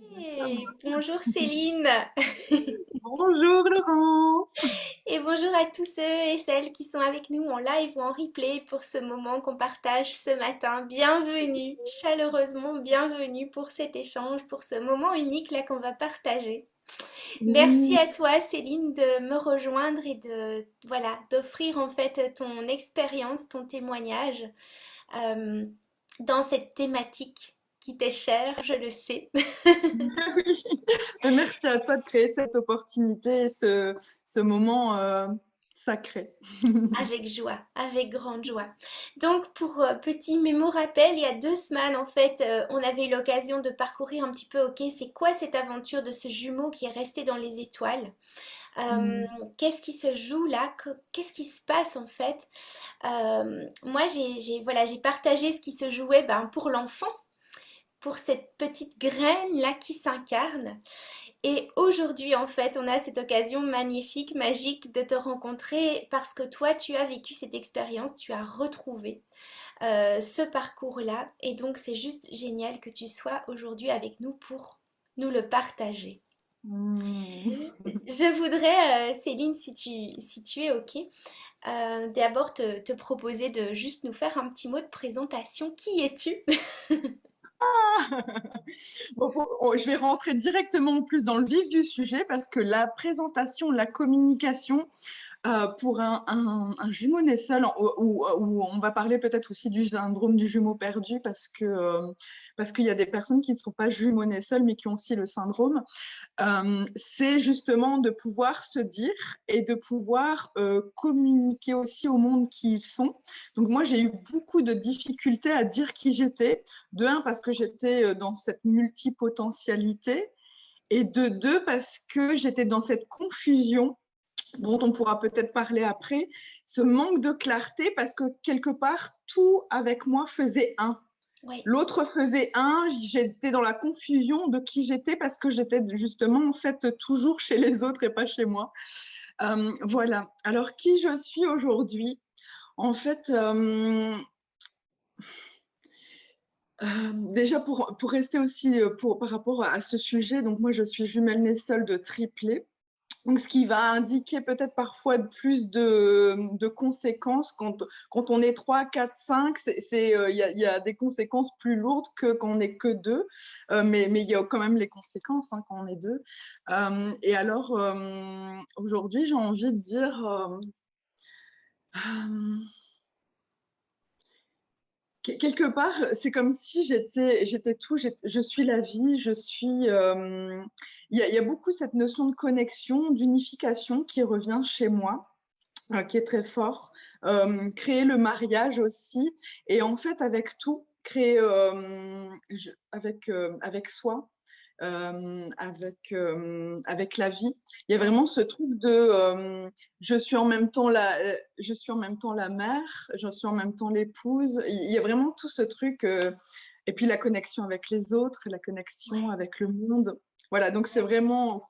Ça Hey, marche. bonjour Céline Bonjour Laurence. et bonjour à tous ceux et celles qui sont avec nous en live ou en replay pour ce moment qu'on partage ce matin. Bienvenue, chaleureusement bienvenue pour cet échange, pour ce moment unique là qu'on va partager. Merci Oui, à toi Céline de me rejoindre et de voilà d'offrir en fait ton expérience, ton témoignage euh, dans cette thématique qui t'est chère, je le sais. oui. Merci à toi de créer cette opportunité, ce moment sacré. Avec joie, avec grande joie. Donc, pour petit mémo rappel, il y a 2 semaines, en fait, on avait eu l'occasion de parcourir un petit peu, ok, c'est quoi cette aventure de ce jumeau qui est resté dans les étoiles? Euh, Mm. Qu'est-ce qui se joue là? Qu'est-ce qui se passe en fait? Moi, voilà, j'ai partagé ce qui se jouait ben, pour l'enfant, pour cette petite graine là qui s'incarne. Et aujourd'hui, en fait, on a cette occasion magnifique, magique de te rencontrer parce que toi, tu as vécu cette expérience, tu as retrouvé ce parcours-là. Et donc, c'est juste génial que tu sois aujourd'hui avec nous pour nous le partager. Mm. Je voudrais, Céline, si tu es OK, d'abord te proposer de juste nous faire un petit mot de présentation. Qui es-tu? Bon, je vais rentrer directement plus dans le vif du sujet parce que la présentation, la communication, pour un jumeau né seul, où on va parler peut-être aussi du syndrome du jumeau perdu, parce qu'il y a des personnes qui ne sont pas jumeaux nés seuls, mais qui ont aussi le syndrome, c'est justement de pouvoir se dire et de pouvoir communiquer aussi au monde qui ils sont. Donc moi, j'ai eu beaucoup de difficultés à dire qui j'étais, de un, parce que j'étais dans cette multipotentialité, et de deux, parce que j'étais dans cette confusion dont on pourra peut-être parler après, ce manque de clarté parce que quelque part, tout avec moi faisait un. Oui. L'autre faisait un, j'étais dans la confusion de qui j'étais parce que j'étais justement en fait toujours chez les autres et pas chez moi. Voilà. Alors qui je suis aujourd'hui? En fait, déjà pour rester aussi par rapport à ce sujet, donc moi je suis jumelle née seule de triplé. Donc, ce qui va indiquer peut-être parfois plus de conséquences quand on est 3, 4, 5, il y a des conséquences plus lourdes que quand on n'est que deux, mais il y a quand même les conséquences hein, quand on est deux. Et alors, aujourd'hui, j'ai envie de dire, euh, quelque part, c'est comme si j'étais tout, je suis la vie, je suis. Il y a beaucoup cette notion de connexion, d'unification qui revient chez moi, qui est très fort. Créer le mariage aussi, et en fait, avec tout, créer avec soi. Avec la vie. Il y a vraiment ce truc de je suis en même temps la mère, je suis en même temps l'épouse. Il y a vraiment tout ce truc, et puis la connexion avec les autres, la connexion Ouais. avec le monde. Voilà, donc c'est vraiment.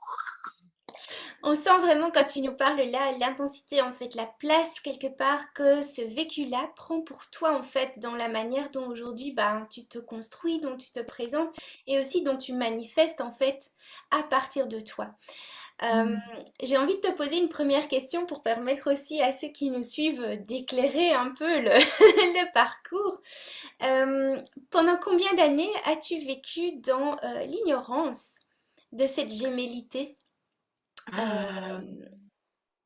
On sent vraiment quand tu nous parles là l'intensité en fait, la place quelque part que ce vécu-là prend pour toi en fait dans la manière dont aujourd'hui ben, tu te construis, dont tu te présentes et aussi dont tu manifestes en fait à partir de toi. Euh, Mm. j'ai envie de te poser une première question pour permettre aussi à ceux qui nous suivent d'éclairer un peu le, le parcours. Euh, Pendant combien d'années as-tu vécu dans l'ignorance de cette gémellité? Ah, Euh,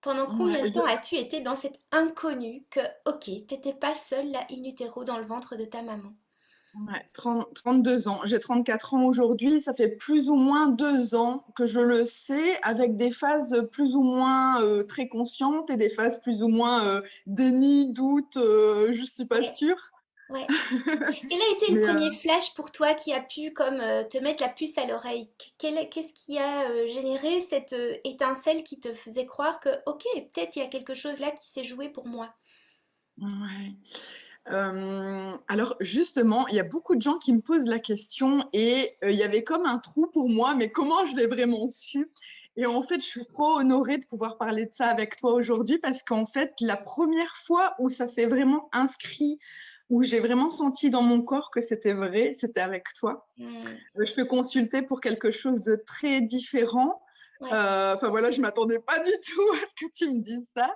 Pendant ouais, combien de temps as-tu été dans cet inconnu que, ok, t'étais pas seule là in utero dans le ventre de ta maman? ouais, 32 ans. J'ai 34 ans aujourd'hui. Ça fait plus ou moins 2 ans que je le sais, avec des phases plus ou moins très conscientes et des phases plus ou moins déni, doute, je suis pas Ouais, sûre. ouais. Quel a été le Mais premier flash pour toi qui a pu comme te mettre la puce à l'oreille? Qu'est-ce qui a généré cette étincelle qui te faisait croire que, ok, peut-être il y a quelque chose là qui s'est joué pour moi? ouais. Alors justement, il y a beaucoup de gens qui me posent la question et il y avait comme un trou pour moi, mais comment je l'ai vraiment su? Et en fait, je suis trop honorée de pouvoir parler de ça avec toi aujourd'hui parce qu'en fait, la première fois où ça s'est vraiment inscrit où j'ai vraiment senti dans mon corps que c'était vrai, c'était avec toi. Hmm. Je peux consulter pour quelque chose de très différent. Ouais, Enfin voilà, je m'attendais pas du tout à ce que tu me dises ça.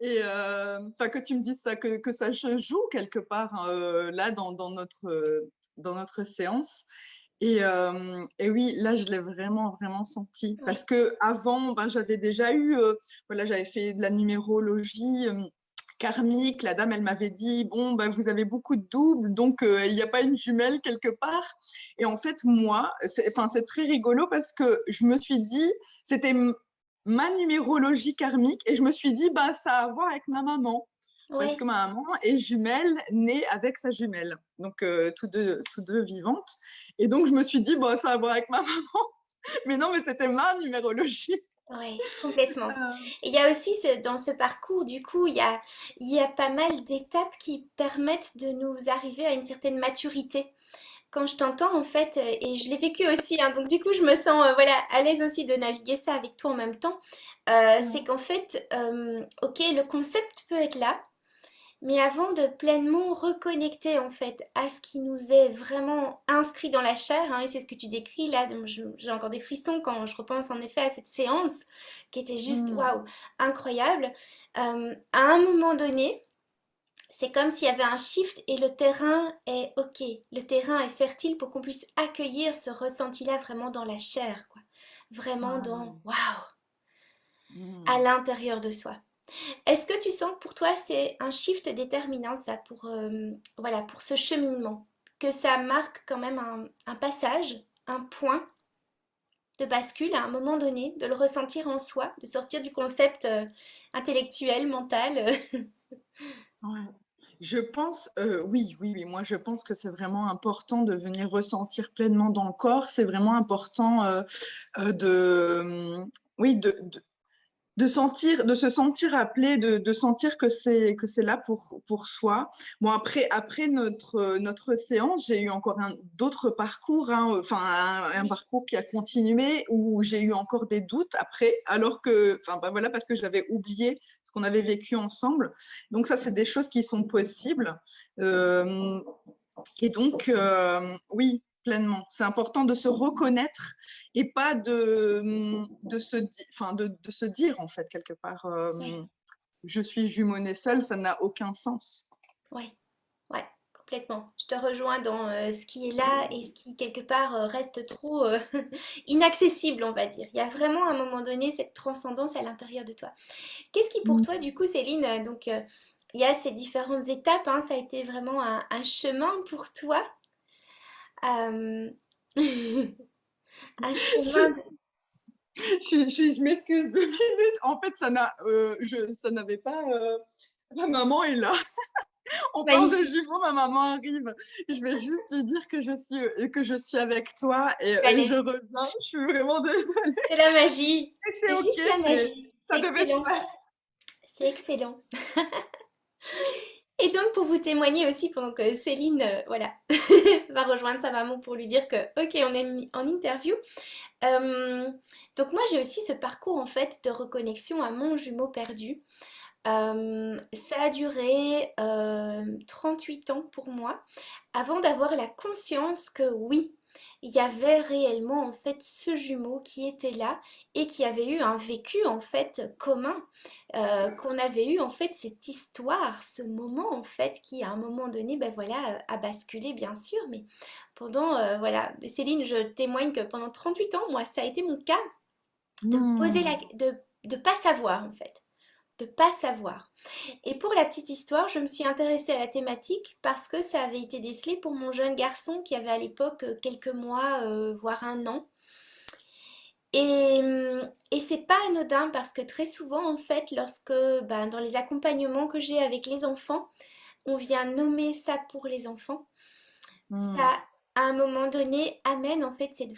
Et enfin que tu me dises ça, que ça se joue quelque part hein, là dans notre séance. Et oui, là, je l'ai vraiment, vraiment senti. ouais, Parce que avant, ben, j'avais déjà eu, voilà, j'avais fait de la numérologie karmique. La dame, elle m'avait dit, bon, ben, vous avez beaucoup de doubles, donc il n'y a pas une jumelle quelque part. Et en fait, moi, enfin, c'est très rigolo parce que je me suis dit, c'était ma numérologie karmique, et je me suis dit, bah, ça a à voir avec ma maman. Parce que ouais. ma maman est jumelle, née avec sa jumelle. Donc, tous deux vivantes. Et donc, je me suis dit, bon, ça a à voir avec ma maman. Mais non, mais c'était ma numérologie. Ouais, complètement. Euh, Et il y a aussi dans ce parcours, du coup, il y a pas mal d'étapes qui permettent de nous arriver à une certaine maturité. Quand je t'entends, en fait, et je l'ai vécu aussi, hein, donc du coup, je me sens voilà, à l'aise aussi de naviguer ça avec toi en même temps, c'est qu'en fait, ok, le concept peut être là, mais avant de pleinement reconnecter en fait à ce qui nous est vraiment inscrit dans la chair, hein, et c'est ce que tu décris là, donc j'ai encore des frissons quand je repense en effet à cette séance qui était juste hmm, waouh, incroyable. À un moment donné, c'est comme s'il y avait un shift et le terrain est ok, le terrain est fertile pour qu'on puisse accueillir ce ressenti-là vraiment dans la chair, quoi. Vraiment dans ouais, waouh, à hmm. l'intérieur de soi. Est-ce que tu sens que pour toi c'est un shift déterminant ça pour voilà pour ce cheminement, que ça marque quand même un passage, un point de bascule à un moment donné, de le ressentir en soi, de sortir du concept intellectuel, mental. Ouais. Je pense, oui, oui, oui, moi je pense que c'est vraiment important de venir ressentir pleinement dans le corps. C'est vraiment important oui, de sentir, de se sentir appelé, de sentir que c'est là pour soi. Bon après notre séance, j'ai eu encore d'autres parcours, hein, enfin un Oui, parcours qui a continué où j'ai eu encore des doutes après, alors que, enfin bah voilà, parce que j'avais oublié ce qu'on avait vécu ensemble. Donc ça, c'est des choses qui sont possibles. Euh, et donc, oui, pleinement. C'est important de se reconnaître et pas de se dire, en fait, quelque part, oui, je suis jumeau-né seul, ça n'a aucun sens. oui, ouais, complètement. Je te rejoins dans ce qui est là et ce qui quelque part reste trop inaccessible, on va dire. Il y a vraiment à un moment donné cette transcendance à l'intérieur de toi. Qu'est-ce qui pour toi, du coup, Céline, donc il y a ces différentes étapes, hein, ça a été vraiment un chemin pour toi, euh, un chemin. Je, je m'excuse 2 minutes. En fait, ça n'avait pas. Ma maman est là. On parle de Magnifique, jumeaux, ma maman arrive. Je vais juste lui dire que je suis avec toi et je allez-y. reviens. Je suis vraiment désolée. C'est la magie, Et c'est c'est ok, juste la magie, ça c'est devait se excellent, faire. c'est excellent. Et donc pour vous témoigner aussi pendant que Céline, voilà, va rejoindre sa maman pour lui dire que, ok, on est en interview. Euh, donc moi j'ai aussi ce parcours en fait de reconnexion à mon jumeau perdu. Ça a duré 38 ans pour moi avant d'avoir la conscience que oui, il y avait réellement en fait ce jumeau qui était là et qui avait eu un vécu en fait commun, qu'on avait eu en fait cette histoire, ce moment en fait qui à un moment donné, ben voilà, a basculé bien sûr, mais pendant, voilà, Céline, je témoigne que pendant 38 ans, moi ça a été mon cas de me poser Hmm. de pas savoir en fait. De pas savoir. Et pour la petite histoire, je me suis intéressée à la thématique parce que ça avait été décelé pour mon jeune garçon qui avait à l'époque quelques mois, voire un an. Et c'est pas anodin parce que très souvent, en fait, lorsque ben, dans les accompagnements que j'ai avec les enfants, on vient nommer ça pour les enfants, Hmm. ça, à un moment donné, amène en fait cette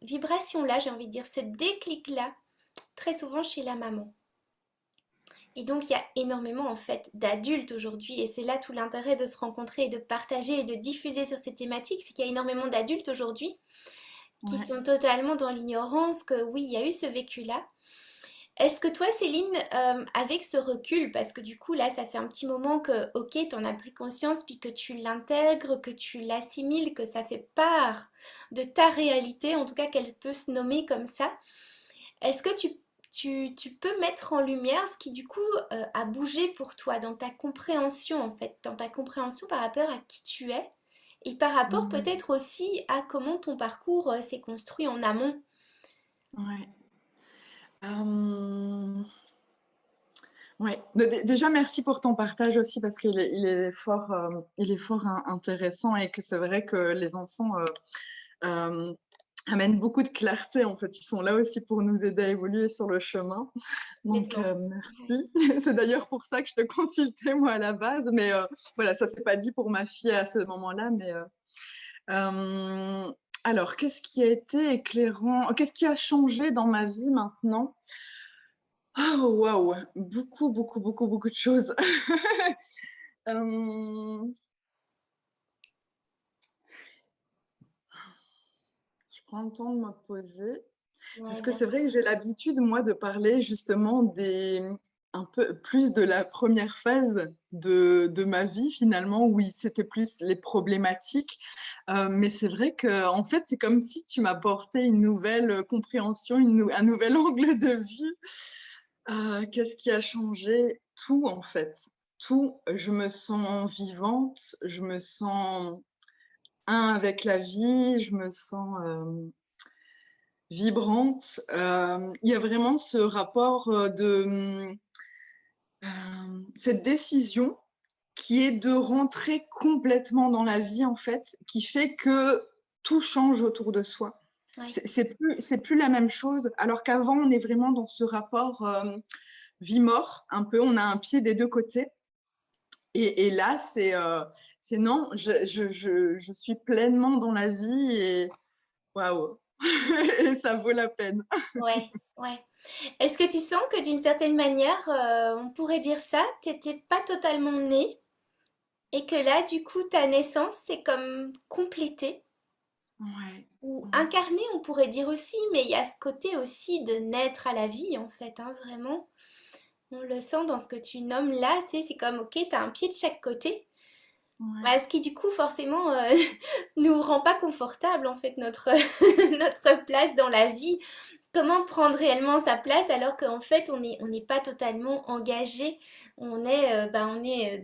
vibration-là, j'ai envie de dire, ce déclic-là, très souvent chez la maman. Et donc, il y a énormément en fait d'adultes aujourd'hui, et c'est là tout l'intérêt de se rencontrer et de partager et de diffuser sur ces thématiques, c'est qu'il y a énormément d'adultes aujourd'hui qui Ouais. sont totalement dans l'ignorance que oui, il y a eu ce vécu-là, Est-ce que toi, Céline, avec ce recul, parce que du coup, là, ça fait un petit moment que, ok, tu en as pris conscience, puis que tu l'intègres, que tu l'assimiles, que ça fait part de ta réalité, en tout cas qu'elle peut se nommer comme ça, est-ce que tu peux mettre en lumière ce qui, du coup, a bougé pour toi dans ta compréhension, en fait, dans ta compréhension par rapport à qui tu es, et par rapport Mhm. peut-être aussi à comment ton parcours s'est construit en amont? Ouais. Euh, ouais. Déjà, merci pour ton partage aussi parce il est fort intéressant et que c'est vrai que les enfants euh, amènent beaucoup de clarté. En fait, ils sont là aussi pour nous aider à évoluer sur le chemin. Donc, Complètement. Ouais. merci. C'est d'ailleurs pour ça que je te consultais moi à la base, mais voilà, ça s'est pas dit pour ma fille à ce moment-là, mais euh, alors, qu'est-ce qui a été éclairant? Qu'est-ce qui a changé dans ma vie maintenant? Oh, waouh! Beaucoup, beaucoup, beaucoup, beaucoup de choses. Euh, je prends le temps de me poser. Ouais, Parce que bien c'est vrai que j'ai l'habitude, moi, de parler justement un peu plus de la première phase de ma vie, finalement, où c'était plus les problématiques. Mais c'est vrai que, en fait, c'est comme si tu m'apportais une nouvelle compréhension, un nouvel angle de vue. Qu'est-ce qui a changé? Tout, en fait. Tout. Je me sens vivante, je me sens un avec la vie, je me sens vibrante. Il y a vraiment ce rapport cette décision qui est de rentrer complètement dans la vie, en fait, qui fait que tout change autour de soi. ouais. C'est plus la même chose, alors qu'avant, on est vraiment dans ce rapport vie-mort, un peu, on a un pied des deux côtés. Et là, c'est non, je suis pleinement dans la vie et waouh, et ça vaut la peine. Ouais, ouais. Est-ce que tu sens que d'une certaine manière, on pourrait dire ça, t'étais pas totalement née et que là, du coup, ta naissance, c'est comme complétée Ouais, ou ouais. incarnée, on pourrait dire aussi, mais il y a ce côté aussi de naître à la vie, en fait, hein, vraiment. On le sent dans ce que tu nommes là, c'est comme, ok, t'as un pied de chaque côté. Ouais. Bah, ce qui du coup forcément nous rend pas confortable en fait notre notre place dans la vie. Comment prendre réellement sa place alors qu'en fait on n'est pas totalement engagé. On est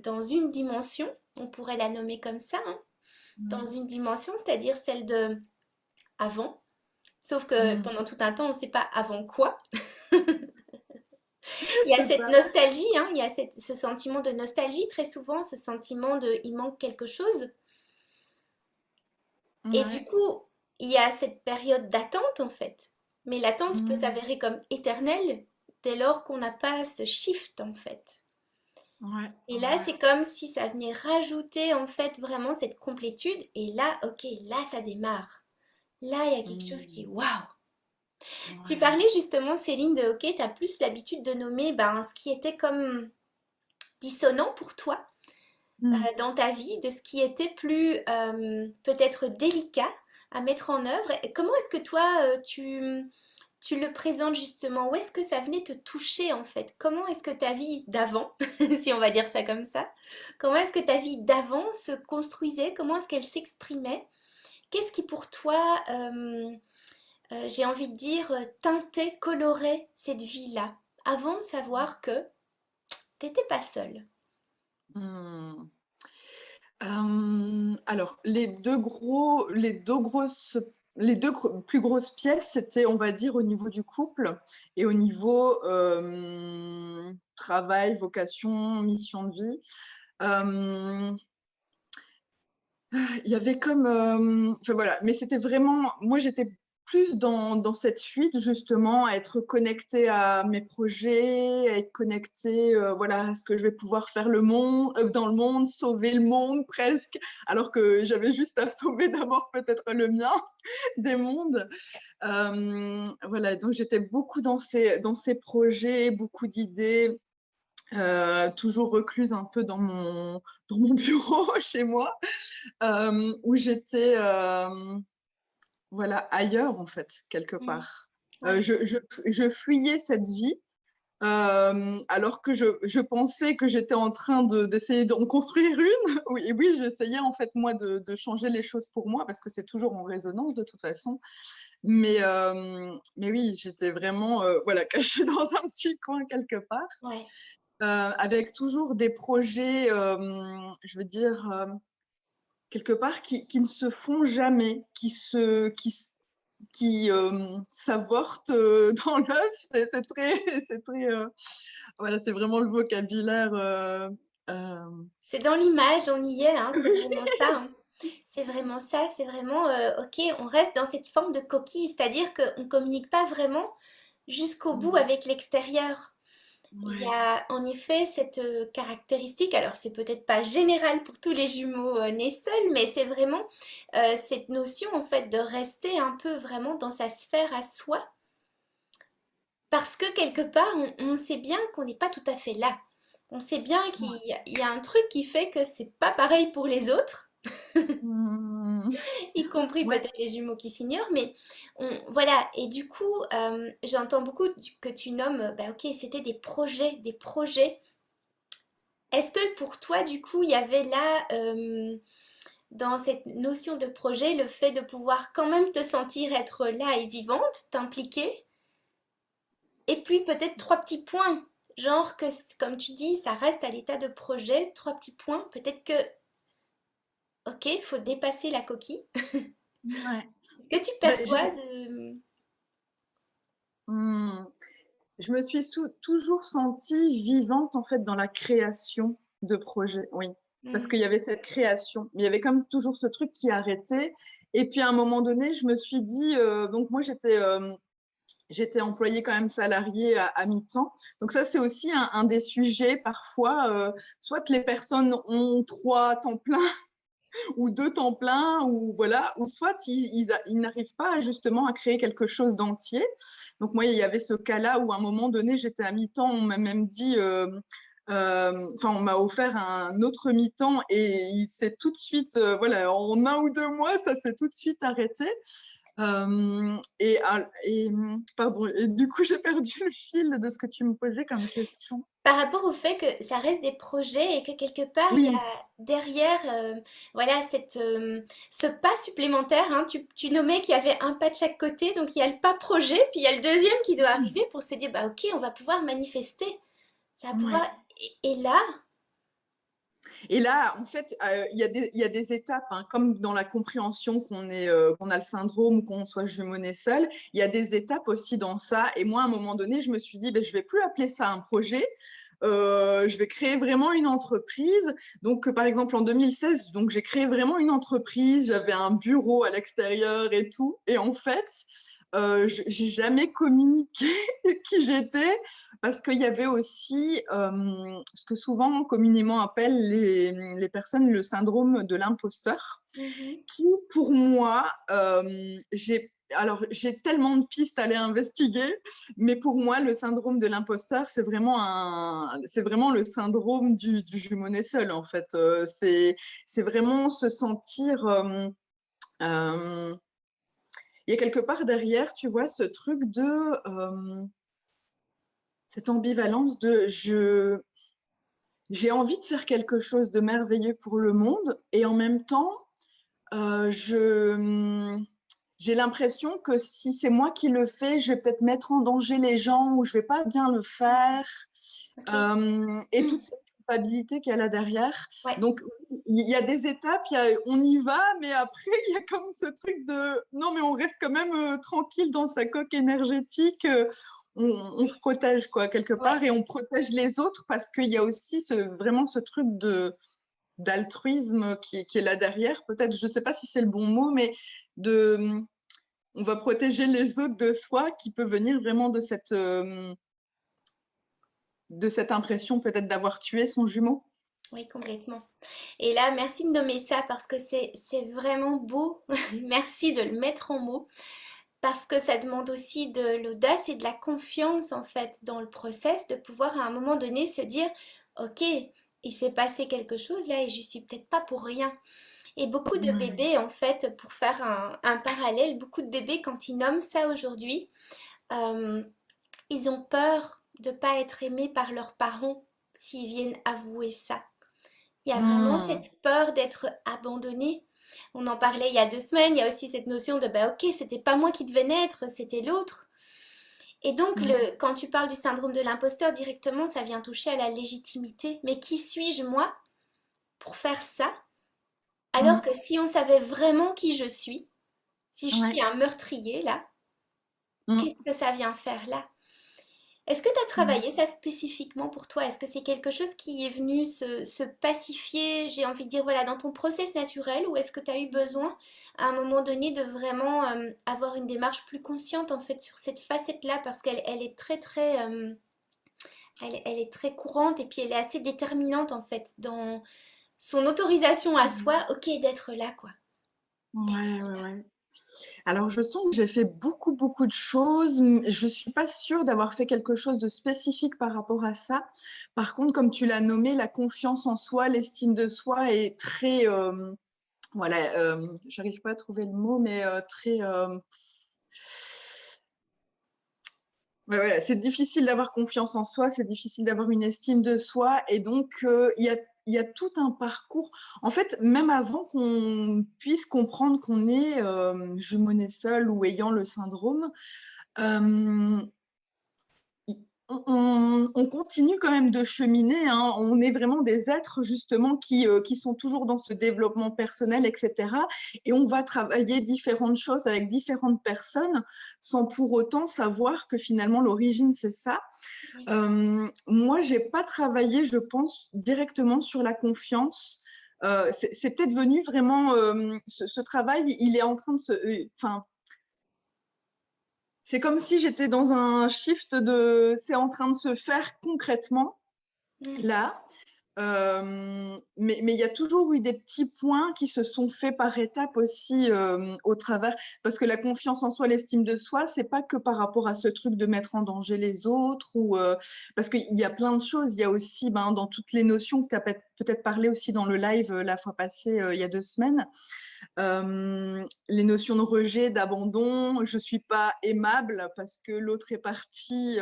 dans une dimension, on pourrait la nommer comme ça, hein, dans Mm. une dimension, c'est-à-dire celle de avant. Sauf que Mm. pendant tout un temps on ne sait pas avant quoi. Il y a C'est cette ça. nostalgie, hein, il y a ce sentiment de nostalgie très souvent, ce sentiment de il manque quelque chose. Et du Ouais. coup, il y a cette période d'attente en fait. Mais l'attente peut Mm. s'avérer comme éternelle dès lors qu'on n'a pas ce shift en fait. Ouais. Et là, Ouais. c'est comme si ça venait rajouter en fait vraiment cette complétude. Et là, ok, là ça démarre. Là, il y a quelque chose qui est Mm. waouh. Tu Ouais. parlais justement, Céline, de ok, tu as plus l'habitude de nommer ben, ce qui était comme dissonant pour toi Mm. dans ta vie, de ce qui était plus peut-être délicat à mettre en œuvre. Et comment est-ce que toi, tu le présentes justement? Où est-ce que ça venait te toucher en fait? Comment est-ce que ta vie d'avant, si on va dire ça comme ça, comment est-ce que ta vie d'avant se construisait? Comment est-ce qu'elle s'exprimait? Qu'est-ce qui pour toi, j'ai envie de dire, teintait, colorait cette vie-là, avant de savoir que t'étais pas seule? Mm. Alors, les deux plus grosses pièces, c'était, on va dire, au niveau du couple et au niveau travail, vocation, mission de vie. Euh, il y avait comme, enfin voilà, mais c'était vraiment, moi j'étais plus dans cette fuite justement, à être connectée à mes projets, à être connectée, voilà, à ce que je vais pouvoir faire dans le monde, sauver le monde presque, alors que j'avais juste à sauver d'abord peut-être le mien des mondes. Voilà, donc j'étais beaucoup dans ces projets, beaucoup d'idées. Toujours recluse un peu dans mon bureau chez moi, où j'étais voilà, ailleurs en fait, quelque Mm. part. Ouais. Je fuyais cette vie alors que je pensais que j'étais en train d'essayer d'en construire une. Oui, et oui, j'essayais en fait moi de changer les choses pour moi parce que c'est toujours en résonance de toute façon. Mais oui, j'étais vraiment voilà, cachée dans un petit coin quelque part, Ouais. avec toujours des projets, je veux dire, quelque part qui ne se font jamais, qui s'avortent dans l'œuf. C'est très, c'est très, voilà, c'est vraiment le vocabulaire. Euh, C'est dans l'image, on y est, hein, c'est oui. vraiment ça, hein. C'est vraiment ça, c'est vraiment, ok, on reste dans cette forme de coquille, c'est-à-dire qu'on ne communique pas vraiment jusqu'au bout Mm. avec l'extérieur. Il y Ouais. a en effet cette caractéristique, alors c'est peut-être pas général pour tous les jumeaux nés seuls, mais c'est vraiment cette notion en fait de rester un peu vraiment dans sa sphère à soi, parce que quelque part on sait bien qu'on n'est pas tout à fait là. On sait bien qu'il Ouais. y a un truc qui fait que c'est pas pareil pour les autres, Mm. y compris Ouais. peut-être les jumeaux qui s'ignorent, mais voilà. Et du coup, j'entends beaucoup que tu nommes, bah ok, c'était des projets, des projets. Est-ce que pour toi, du coup, il y avait là, dans cette notion de projet, le fait de pouvoir quand même te sentir être là et vivante, t'impliquer, et puis peut-être trois petits points, genre que, comme tu dis, ça reste à l'état de projet, trois petits points, peut-être que, ok, il faut dépasser la coquille. Ouais. Que tu Ben, perçois de... mm, je me suis toujours sentie vivante en fait dans la création de projets, oui, parce Hmm, qu'il y avait cette création, mais il y avait comme toujours ce truc qui arrêtait. Et puis à un moment donné, je me suis dit, donc moi j'étais employée quand même salariée à mi-temps. Donc ça, c'est aussi un des sujets parfois. Soit les personnes ont 3 temps pleins ou 2 temps pleins, ou voilà, ou soit ils n'arrivent pas justement à créer quelque chose d'entier. Donc moi, il y avait ce cas-là où à un moment donné, j'étais à mi-temps, on m'a même dit, enfin, on m'a offert un autre mi-temps et il s'est tout de suite, voilà, en 1 ou 2 mois, ça s'est tout de suite arrêté. Pardon, et du coup, j'ai perdu le fil de ce que tu me posais comme question. Par rapport au fait que ça reste des projets et que quelque part il y Oui, a derrière voilà ce pas supplémentaire, hein, tu nommais qu'il y avait un pas de chaque côté, donc il y a le pas projet, puis il y a le deuxième qui doit arriver pour se dire bah ok, on va pouvoir manifester, ça va pouvoir. ouais. Et là, Et là, en fait, il y a des étapes, hein, comme dans la compréhension qu'on a le syndrome ou qu'on soit jumeau-né seul, il y a des étapes aussi dans ça. Et moi, à un moment donné, je me suis dit, ben, je vais plus appeler ça un projet. Je vais créer vraiment une entreprise. Donc, par exemple, en 2016, donc j'ai créé vraiment une entreprise. J'avais un bureau à l'extérieur et tout. Et en fait, j'ai jamais communiqué qui j'étais parce qu'il y avait aussi ce que souvent communément appellent les personnes le syndrome de l'imposteur, mhm, qui pour moi, j'ai tellement de pistes à aller investiguer, mais pour moi, le syndrome de l'imposteur, c'est vraiment le syndrome du jumeau-né seul, en fait. C'est vraiment se sentir, euh, il y a quelque part derrière, tu vois, ce truc cette ambivalence j'ai envie de faire quelque chose de merveilleux pour le monde et en même temps, euh, je, j'ai l'impression que si c'est moi qui le fais, je vais peut-être mettre en danger les gens ou je vais pas bien le faire. ok, Et toute cette culpabilité qu'il y a là derrière. ouais, Donc, il y a des étapes, on y va, mais après, il y a comme ce truc de non, mais on reste quand même tranquille dans sa coque énergétique. On se oui, protège, quoi, quelque ouais. part, et on protège les autres parce qu'il y a aussi vraiment ce truc d'altruisme qui est là derrière. Peut-être, je ne sais pas si c'est le bon mot, mais de, on va protéger les autres de soi qui peut venir vraiment de cette impression peut-être d'avoir tué son jumeau. Oui, complètement. Et là, merci de nommer ça parce que c'est vraiment beau. Merci de le mettre en mots. Parce que ça demande aussi de l'audace et de la confiance en fait dans le process, de pouvoir à un moment donné se dire, ok, il s'est passé quelque chose là et je suis peut-être pas pour rien. Et beaucoup de Ouais. bébés en fait, pour faire un parallèle, beaucoup de bébés quand ils nomment ça aujourd'hui, euh, ils ont peur de pas être aimés par leurs parents s'ils viennent avouer ça. Il y a vraiment Hmm. cette peur d'être abandonné. On en parlait il y a 2 semaines, il y a aussi cette notion de bah ok, c'était pas moi qui devais naître, c'était l'autre. Et donc, Hmm. quand tu parles du syndrome de l'imposteur directement, ça vient toucher à la légitimité. Mais qui suis-je moi pour faire ça? Alors Hmm. que si on savait vraiment qui je suis, si je Ouais. suis un meurtrier là, Hmm. qu'est-ce que ça vient faire là? Est-ce que tu as Ouais. travaillé ça spécifiquement pour toi? Est-ce que c'est quelque chose qui est venu se pacifier, j'ai envie de dire, voilà, dans ton process naturel, ou est-ce que tu as eu besoin à un moment donné de vraiment avoir une démarche plus consciente en fait sur cette facette-là parce qu'elle est très très, elle est très courante et puis elle est assez déterminante en fait dans son autorisation à Hmm. soi, ok, d'être là quoi. Ouais, ouais, ouais. Alors, je sens que j'ai fait beaucoup, beaucoup de choses. Je ne suis pas sûre d'avoir fait quelque chose de spécifique par rapport à ça. Par contre, comme tu l'as nommé, la confiance en soi, l'estime de soi est très, voilà, j'arrive pas à trouver le mot, mais très, ouais, voilà, c'est difficile d'avoir confiance en soi, c'est difficile d'avoir une estime de soi. Et donc, il y a tout un parcours. En fait, même avant qu'on puisse comprendre qu'on est jumeau-né seul ou ayant le syndrome, euh, on continue quand même de cheminer, hein. On est vraiment des êtres justement qui sont toujours dans ce développement personnel, etc. Et on va travailler différentes choses avec différentes personnes sans pour autant savoir que finalement l'origine, c'est ça. Oui. Moi, j'ai pas travaillé, je pense, directement sur la confiance. C'est peut-être venu vraiment, ce travail, il est en train de se... Enfin, c'est comme si j'étais dans un shift de... C'est en train de se faire concrètement, Mm. là. Mais il y a toujours eu des petits points qui se sont faits par étapes aussi au travers, parce que la confiance en soi, l'estime de soi, c'est pas que par rapport à ce truc de mettre en danger les autres, ou parce qu'il y a plein de choses. Il y a aussi dans toutes les notions que tu as peut-être parlé aussi dans le live la fois passée, il y a 2 semaines, les notions de rejet, d'abandon. Je suis pas aimable parce que l'autre est parti.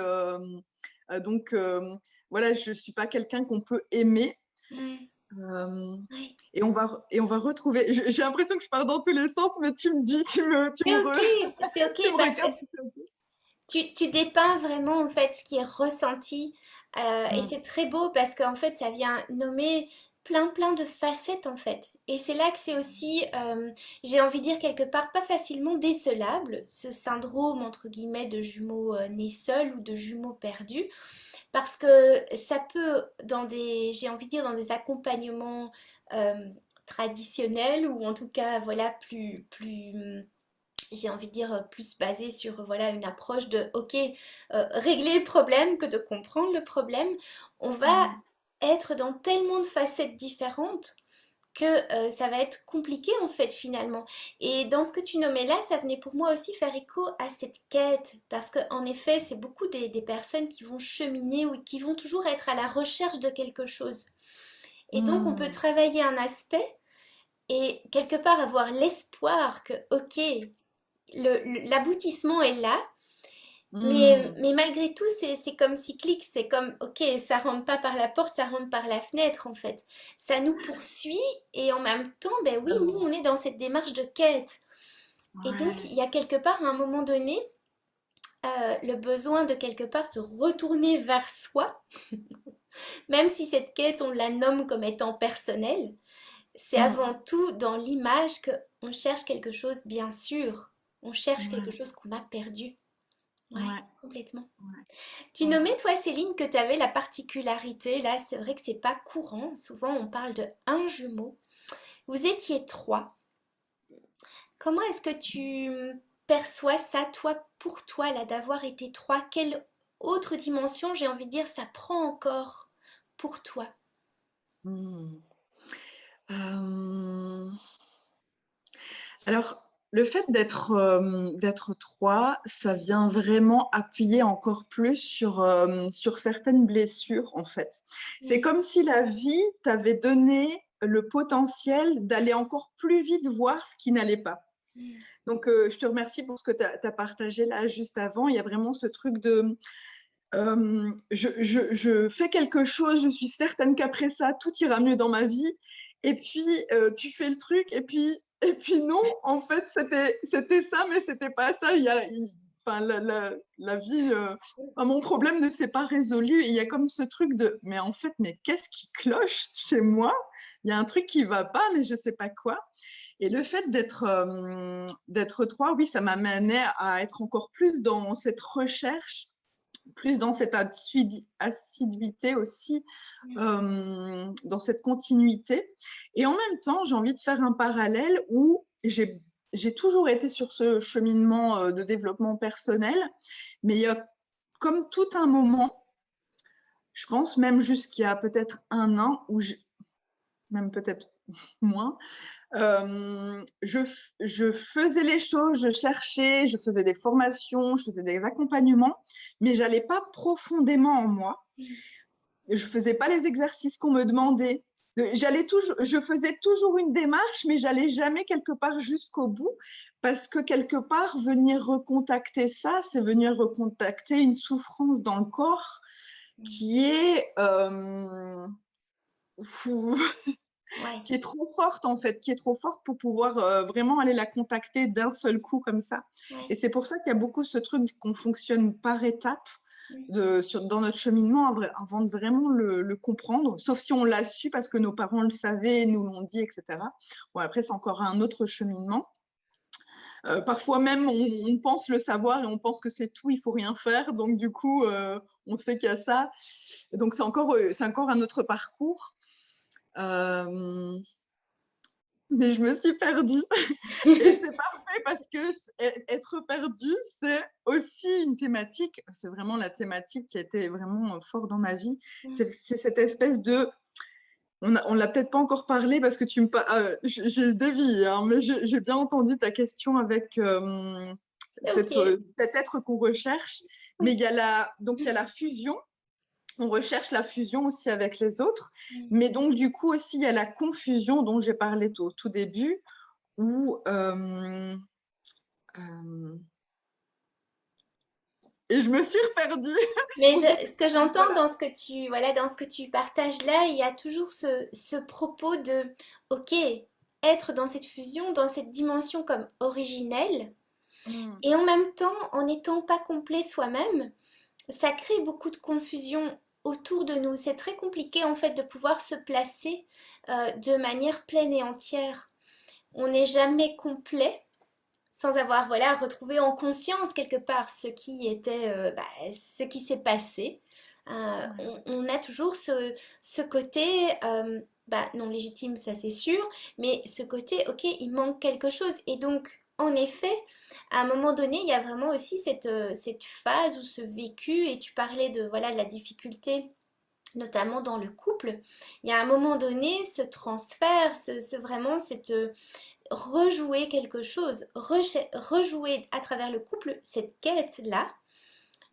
Donc, voilà, je ne suis pas quelqu'un qu'on peut aimer. Mm. Euh, Ouais. et on va retrouver. J'ai l'impression que je pars dans tous les sens, mais tu me dis, C'est ok, c'est tu ok me parce que regardes. Si c'est ok. tu dépeins vraiment en fait ce qui est ressenti et Mm, c'est très beau parce qu'en fait ça vient nommer plein de facettes en fait. Et c'est là que c'est aussi, j'ai envie de dire quelque part, pas facilement décelable, ce syndrome entre guillemets de jumeaux nés seuls ou de jumeaux perdus, parce que ça peut, j'ai envie de dire, dans des accompagnements euh, traditionnels ou en tout cas, voilà, plus j'ai envie de dire plus basé sur voilà une approche de ok régler le problème que de comprendre le problème, on va mm, être dans tellement de facettes différentes que ça va être compliqué en fait finalement. Et dans ce que tu nommais là, ça venait pour moi aussi faire écho à cette quête, parce qu'en effet, c'est beaucoup des personnes qui vont cheminer ou qui vont toujours être à la recherche de quelque chose. Et donc on peut mm, travailler un aspect et quelque part avoir l'espoir que ok, l'aboutissement est là, mm. mais malgré tout, c'est comme cyclique, c'est comme, ok, ça rentre pas par la porte, ça rentre par la fenêtre en fait. Ça nous poursuit et en même temps, ben oui, Ah nous, oui. on est dans cette démarche de quête. Et donc, il Ouais. y a quelque part, à un moment donné, le besoin de quelque part se retourner vers soi, même si cette quête, on la nomme comme étant personnelle, c'est Mm, avant tout dans l'image que on cherche quelque chose, bien sûr. On cherche quelque ouais. chose qu'on a perdu. Ouais, Ouais. complètement. Ouais. Tu Ouais. nommais, toi, Céline, que tu avais la particularité, là, c'est vrai que c'est pas courant. Souvent, on parle de un jumeau. Vous étiez trois. Comment est-ce que tu perçois ça, toi, pour toi, là, d'avoir été trois? Quelle autre dimension, j'ai envie de dire, ça prend encore pour toi? Mm. Euh, Alors, le fait d'être trois, ça vient vraiment appuyer encore plus sur certaines blessures, en fait. C'est Mm, comme si la vie t'avait donné le potentiel d'aller encore plus vite voir ce qui n'allait pas. mm, Donc, je te remercie pour ce que tu as partagé là juste avant. Il y a vraiment ce truc je fais quelque chose, je suis certaine qu'après ça, tout ira mieux dans ma vie. Et puis, tu fais le truc, et puis non, en fait, c'était ça, mais c'était pas ça. Enfin, la vie, enfin, mon problème ne s'est pas résolu. Et il y a comme ce truc de, mais en fait, mais qu'est-ce qui cloche chez moi? Il y a un truc qui va pas, mais je sais pas quoi. Et le fait d'être trois, oui, ça m'a mené à être encore plus dans cette recherche, plus dans cette assiduité aussi, dans cette continuité. Et en même temps, j'ai envie de faire un parallèle où j'ai toujours été sur ce cheminement de développement personnel, mais il y a comme tout un moment, je pense même jusqu'il y a peut-être un an, même peut-être moins, je faisais les choses, je cherchais, je faisais des formations, je faisais des accompagnements, mais j'allais pas profondément en moi. Je faisais pas les exercices qu'on me demandait. Je faisais toujours une démarche, mais j'allais jamais quelque part jusqu'au bout, parce que quelque part, venir recontacter ça, c'est venir recontacter une souffrance dans le corps qui est Ouais. qui est trop forte en fait, qui est trop forte pour pouvoir vraiment aller la contacter d'un seul coup comme ça. Ouais. Et c'est pour ça qu'il y a beaucoup ce truc qu'on fonctionne par étapes Mm. dans notre cheminement avant de vraiment le comprendre, sauf si on l'a su parce que nos parents le savaient, nous l'ont dit, etc. Bon, après, c'est encore un autre cheminement. Parfois même, on pense le savoir et on pense que c'est tout, il faut rien faire. Donc, du coup, on sait qu'il y a ça. Donc, c'est encore un autre parcours. Mais je me suis perdue. Et c'est parfait parce que être perdu, c'est aussi une thématique, c'est vraiment la thématique qui a été vraiment fort dans ma vie. C'est cette espèce de. On l'a peut-être pas encore parlé parce que tu me. J'ai dévié, hein, mais j'ai bien entendu ta question avec Ok. cet être qu'on recherche. Mais Oui. donc il y a la fusion. On recherche la fusion aussi avec les autres. Mm. Mais donc, du coup, aussi, il y a la confusion dont j'ai parlé au tout début, où et je me suis perdue. Mais Où j'étais. ce que j'entends Voilà. dans ce que tu, voilà, dans ce que tu partages là, il y a toujours ce propos de, ok, être dans cette fusion, dans cette dimension comme originelle, Mm. et en même temps, en n'étant pas complet soi-même, ça crée beaucoup de confusion autour de nous. C'est très compliqué en fait de pouvoir se placer de manière pleine et entière. On n'est jamais complet sans avoir voilà retrouvé en conscience quelque part ce qui était ce qui s'est passé. Ouais. On a toujours ce côté non légitime, ça c'est sûr, mais ce côté ok, il manque quelque chose. Et donc en effet, à un moment donné, il y a vraiment aussi cette phase ou ce vécu, et tu parlais de voilà de la difficulté notamment dans le couple. Il y a un moment donné ce transfert, vraiment cette rejouer quelque chose, rejouer à travers le couple cette quête-là,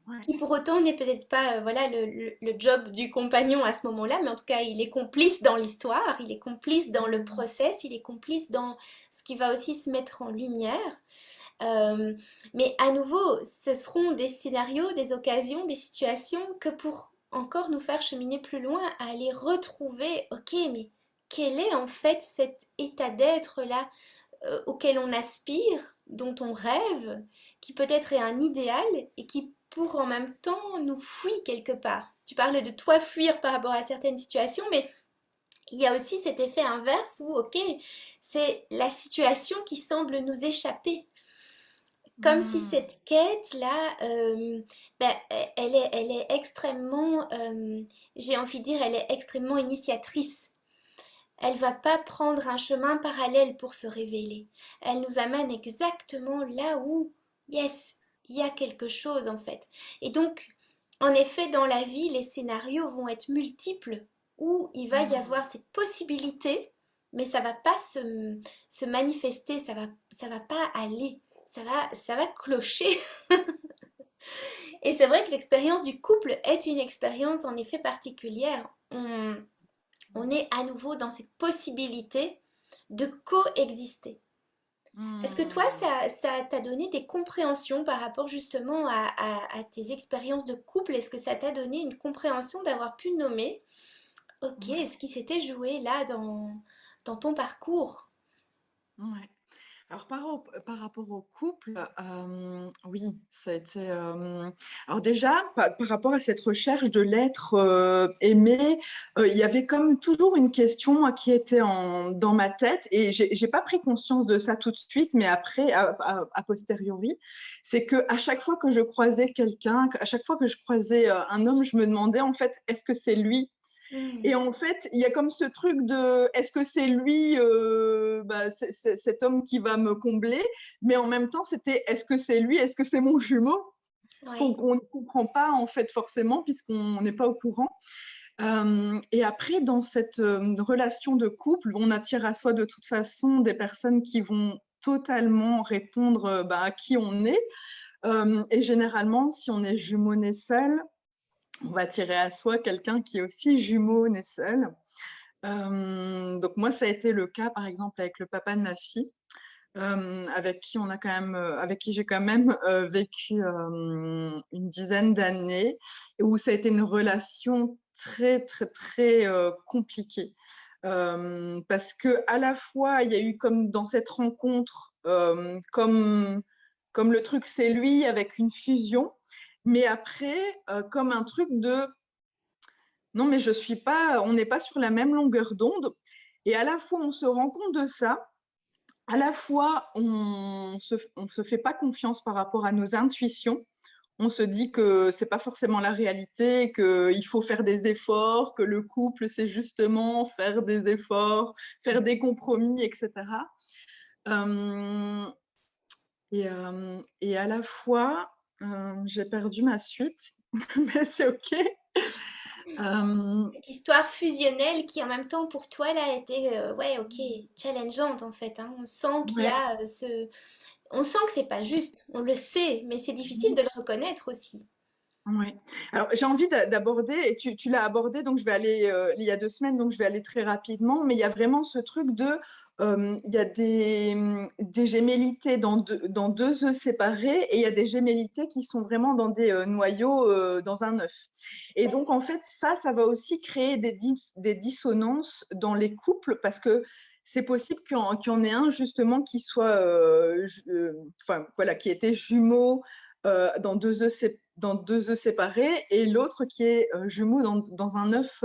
Ouais. qui pour autant n'est peut-être pas voilà le job du compagnon à ce moment-là, mais en tout cas il est complice dans l'histoire, il est complice dans le Mm. process, il est complice dans ce qui va aussi se mettre en lumière. Euh, mais à nouveau, ce seront des scénarios, des occasions, des situations que pour encore nous faire cheminer plus loin, à aller retrouver, ok, mais quel est en fait cet état d'être-là auquel on aspire, dont on rêve, qui peut-être est un idéal et qui pour en même temps nous fuit quelque part. Tu parles de toi fuir par rapport à certaines situations, mais il y a aussi cet effet inverse où, ok, c'est la situation qui semble nous échapper. Comme si Mm. cette quête-là, elle est extrêmement, j'ai envie de dire, elle est extrêmement initiatrice. Elle va pas prendre un chemin parallèle pour se révéler. Elle nous amène exactement là où, yes, il y a quelque chose en fait. Et donc, en effet, dans la vie, les scénarios vont être multiples où il va y Mm. avoir cette possibilité, mais ça va pas se manifester, ça va pas aller, ça va clocher. Et c'est vrai que l'expérience du couple est une expérience en effet particulière. On est à nouveau dans cette possibilité de coexister. Est-ce que toi, Hmm. ça t'a donné des compréhensions par rapport justement à tes expériences de couple? Est-ce que ça t'a donné une compréhension d'avoir pu nommer, ok, Ouais, ce qui s'était joué là dans ton parcours? ouais. Alors par rapport au couple, oui, ça a été, alors déjà, par rapport à cette recherche de l'être, aimé, il y avait comme toujours une question, moi, qui était dans ma tête et j'ai pas pris conscience de ça tout de suite, mais après, à posteriori, c'est qu'à chaque fois que je croisais quelqu'un, à chaque fois que je croisais, un homme, je me demandais, en fait: «Est-ce que c'est lui?» Hmm, Et en fait, il y a comme ce truc de est-ce que c'est lui, bah, cet homme qui va me combler? Mais en même temps, c'était est-ce que c'est lui? Est-ce que c'est mon jumeau? ouais. On ne comprend pas en fait forcément puisqu'on n'est pas au courant. Et après, dans cette relation de couple, on attire à soi de toute façon des personnes qui vont totalement répondre bah, à qui on est. Et généralement, si on est jumeau né seul, on va attirer à soi quelqu'un qui est aussi jumeau né seul. Donc moi, ça a été le cas, par exemple, avec le papa de ma fille, avec qui on a quand même, avec qui j'ai quand même vécu une dizaine d'années, et où ça a été une relation très, très, très compliquée. Parce que à la fois, il y a eu comme dans cette rencontre, comme le truc c'est lui avec une fusion, mais après, comme un truc de non, mais je suis pas, on n'est pas sur la même longueur d'onde. Et à la fois, on se rend compte de ça, à la fois, on se fait pas confiance par rapport à nos intuitions. On se dit que c'est pas forcément la réalité, qu'il faut faire des efforts, que le couple, c'est justement faire des efforts, faire des compromis, etc. Euh, et à la fois, j'ai perdu ma suite, mais c'est OK. Euh, Cette histoire fusionnelle qui en même temps pour toi là était ouais ok challengeante en fait, hein. On sent qu'il y ouais. a on sent que c'est pas juste, on le sait, mais c'est difficile de le reconnaître aussi. Oui. Alors, j'ai envie d'aborder, et tu l'as abordé, donc je vais aller, il y a 2 semaines, donc je vais aller très rapidement, mais il y a vraiment ce truc de, il y a des gémellités dans deux œufs séparés, et il y a des gémellités qui sont vraiment dans des noyaux, dans un œuf. Et donc, en fait, ça va aussi créer des dissonances dans les couples, parce que c'est possible qu'il y en ait un, justement, qui soit, enfin, voilà, qui était jumeau dans deux œufs séparés, et l'autre qui est jumeau dans un œuf.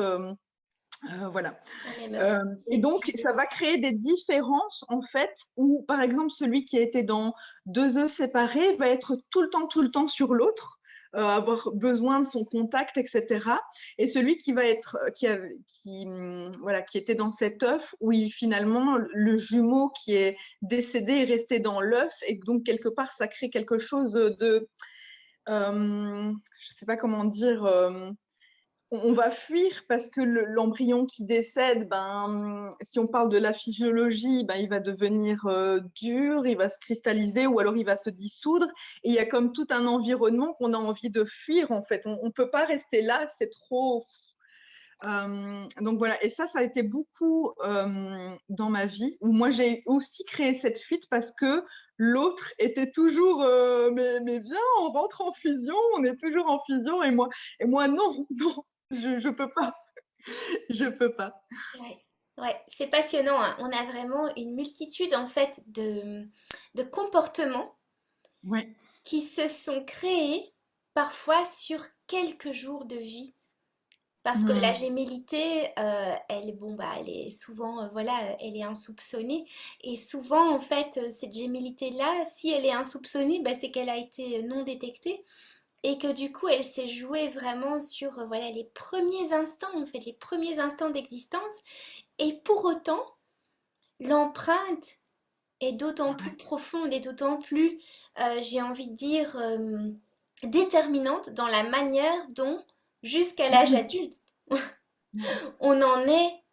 Voilà. La même œuvre. Et C'est donc, difficile. ça va créer des différences, en fait, où, par exemple, celui qui a été dans deux œufs séparés va être tout le temps sur l'autre, avoir besoin de son contact, etc. Et celui qui va être, voilà, qui était dans cet œuf, où finalement, le jumeau qui est décédé est resté dans l'œuf, et donc, quelque part, ça crée quelque chose de, je ne sais pas comment dire, on va fuir parce que l'embryon qui décède, ben, si on parle de la physiologie, ben, il va devenir dur, il va se cristalliser ou alors il va se dissoudre. Et il y a comme tout un environnement qu'on a envie de fuir en fait. On ne peut pas rester là, c'est trop. Donc voilà, et ça a été beaucoup dans ma vie, où moi j'ai aussi créé cette fuite parce que l'autre était toujours mais viens, on rentre en fusion, on est toujours en fusion, et moi non, non, je peux pas, je peux pas. Ouais, ouais, c'est passionnant, hein. On a vraiment une multitude en fait de comportements Ouais. qui se sont créés parfois sur quelques jours de vie. Parce que la Hmm. gémellité, elle, bon, bah, elle est souvent, voilà, elle est insoupçonnée. Et souvent, en fait, cette gémellité-là, si elle est insoupçonnée, bah, c'est qu'elle a été non détectée et que du coup, elle s'est jouée vraiment sur, voilà, les premiers instants, en fait, les premiers instants d'existence. Et pour autant, l'empreinte est d'autant plus Ouais. profonde et d'autant plus, j'ai envie de dire, déterminante dans la manière dont, jusqu'à l'âge Mhm. adulte, Ouais. on en est,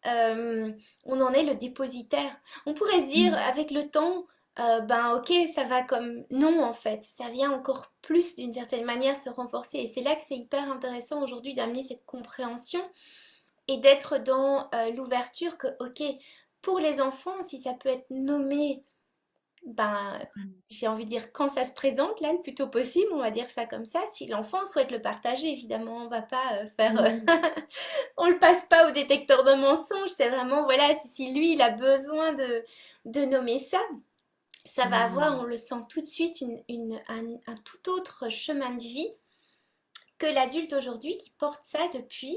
on en est le dépositaire. On pourrait se dire Mhm. avec le temps, ben ok, ça va comme... Non, en fait, ça vient encore plus d'une certaine manière se renforcer. Et c'est là que c'est hyper intéressant aujourd'hui d'amener cette compréhension et d'être dans l'ouverture que, ok, pour les enfants, si ça peut être nommé ben, j'ai envie de dire quand ça se présente, là, le plus tôt possible, on va dire ça comme ça. Si l'enfant souhaite le partager, évidemment, on va pas faire, Oui. on le passe pas au détecteur de mensonges. C'est vraiment, voilà, si lui, il a besoin de nommer ça, ça va avoir, on Mm. le sent tout de suite, un tout autre chemin de vie que l'adulte aujourd'hui qui porte ça depuis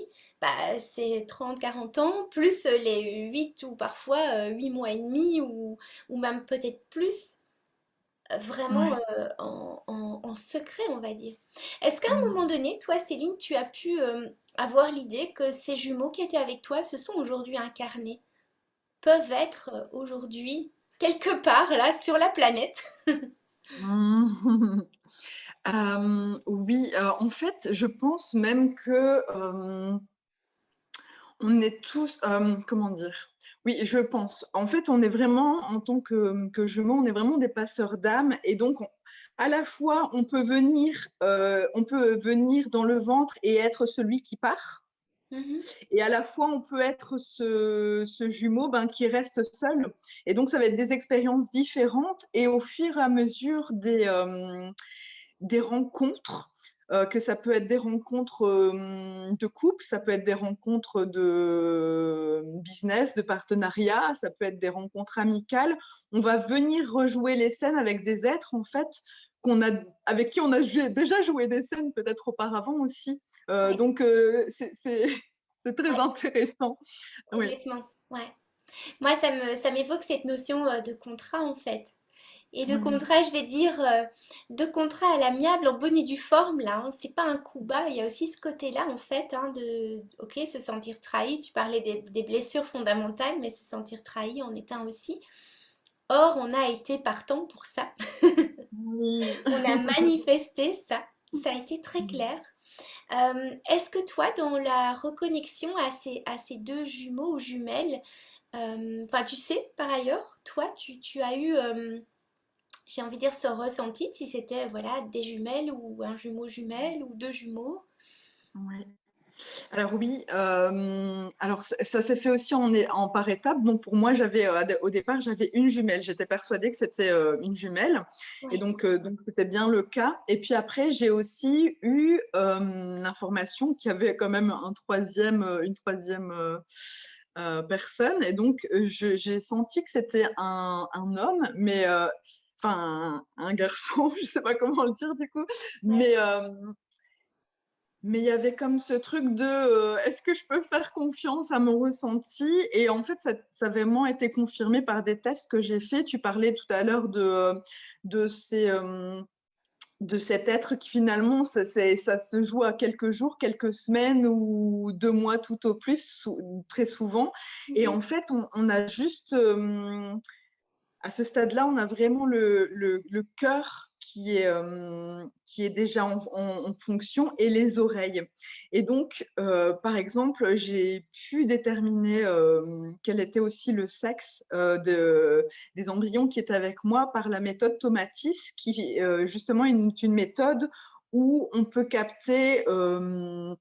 ses 30 40 ans, plus les 8 ou parfois 8 mois et demi ou même peut-être plus, vraiment Ouais. en secret, on va dire. Est-ce qu'à un moment Mm. donné, toi, Céline, tu as pu avoir l'idée que ces jumeaux qui étaient avec toi se sont aujourd'hui incarnés, peuvent être aujourd'hui quelque part là sur la planète? Mm. Oui, en fait, je pense même que on est tous, comment dire? Oui, je pense. En fait, on est vraiment, en tant que jumeaux, on est vraiment des passeurs d'âme, et donc, à la fois, on peut venir dans le ventre et être celui qui part, Mhm. et à la fois, on peut être ce jumeau ben, qui reste seul. Et donc, ça va être des expériences différentes, et au fur et à mesure des rencontres, que ça peut être des rencontres de couple, ça peut être des rencontres de business, de partenariat, ça peut être des rencontres amicales. On va venir rejouer les scènes avec des êtres, en fait, avec qui on a déjà joué des scènes peut-être auparavant aussi. Ouais, Donc, c'est très ouais, intéressant. Oui. complètement. Ouais. Moi, ça m'évoque cette notion de contrat en fait. Et de Oui. contrat, je vais dire, de contrat à l'amiable, en bonne et due forme, là, hein. C'est pas un coup bas, il y a aussi ce côté-là, en fait, hein, ok, se sentir trahi. Tu parlais des blessures fondamentales, mais se sentir trahi en est un aussi. Or, on a été partant pour ça. Oui. On a manifesté ça. Ça a été très clair. Est-ce que toi, dans la reconnexion à ces deux jumeaux ou jumelles, enfin, tu sais, par ailleurs, toi, tu as eu, j'ai envie de dire, ce ressenti, si c'était, voilà, des jumelles ou un jumeau jumelle ou deux jumeaux. Oui. Alors oui, alors ça s'est fait aussi en par étapes. Donc pour moi, au départ, j'avais une jumelle. J'étais persuadée que c'était une jumelle, et Ouais. donc c'était bien le cas. Et puis après, j'ai aussi eu l'information qu'il y avait quand même une troisième personne. Et donc j'ai senti que c'était un homme, mais enfin un garçon. Je sais pas comment le dire du coup, Ouais. mais il y avait comme ce truc de est-ce que je peux faire confiance à mon ressenti? Et en fait, ça a vraiment été confirmé par des tests que j'ai faits. Tu parlais tout à l'heure de, ces, de cet être qui finalement, ça se joue à quelques jours, quelques semaines ou 2 mois tout au plus, très souvent. Et Mhm. en fait, on a juste à ce stade-là, on a vraiment le cœur qui est déjà en fonction, et les oreilles. Et donc, par exemple, j'ai pu déterminer quel était aussi le sexe des embryons qui étaient avec moi par la méthode Tomatis, qui justement est une méthode où on peut capter ben,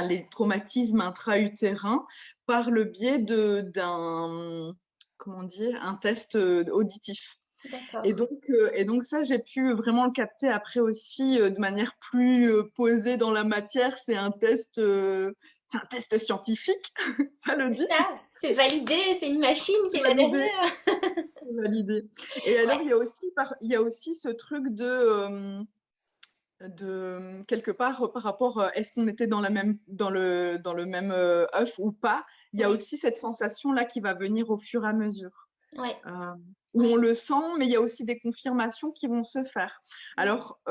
les traumatismes intra-utérins par le biais d'un, comment dire, un test auditif. D'accord. Et donc ça, j'ai pu vraiment le capter après aussi de manière plus posée dans la matière. C'est un test scientifique, ça le C'est dit, ça, c'est validé, c'est une machine qui c'est est là validé, derrière. c'est validé. Et alors, Ouais, il y a aussi ce truc de quelque part par rapport est-ce qu'on était dans le même œuf ou pas, il y a ouais, aussi cette sensation là qui va venir au fur et à mesure, ouais, euh, où on ouais. le sent, mais il y a aussi des confirmations qui vont se faire. Alors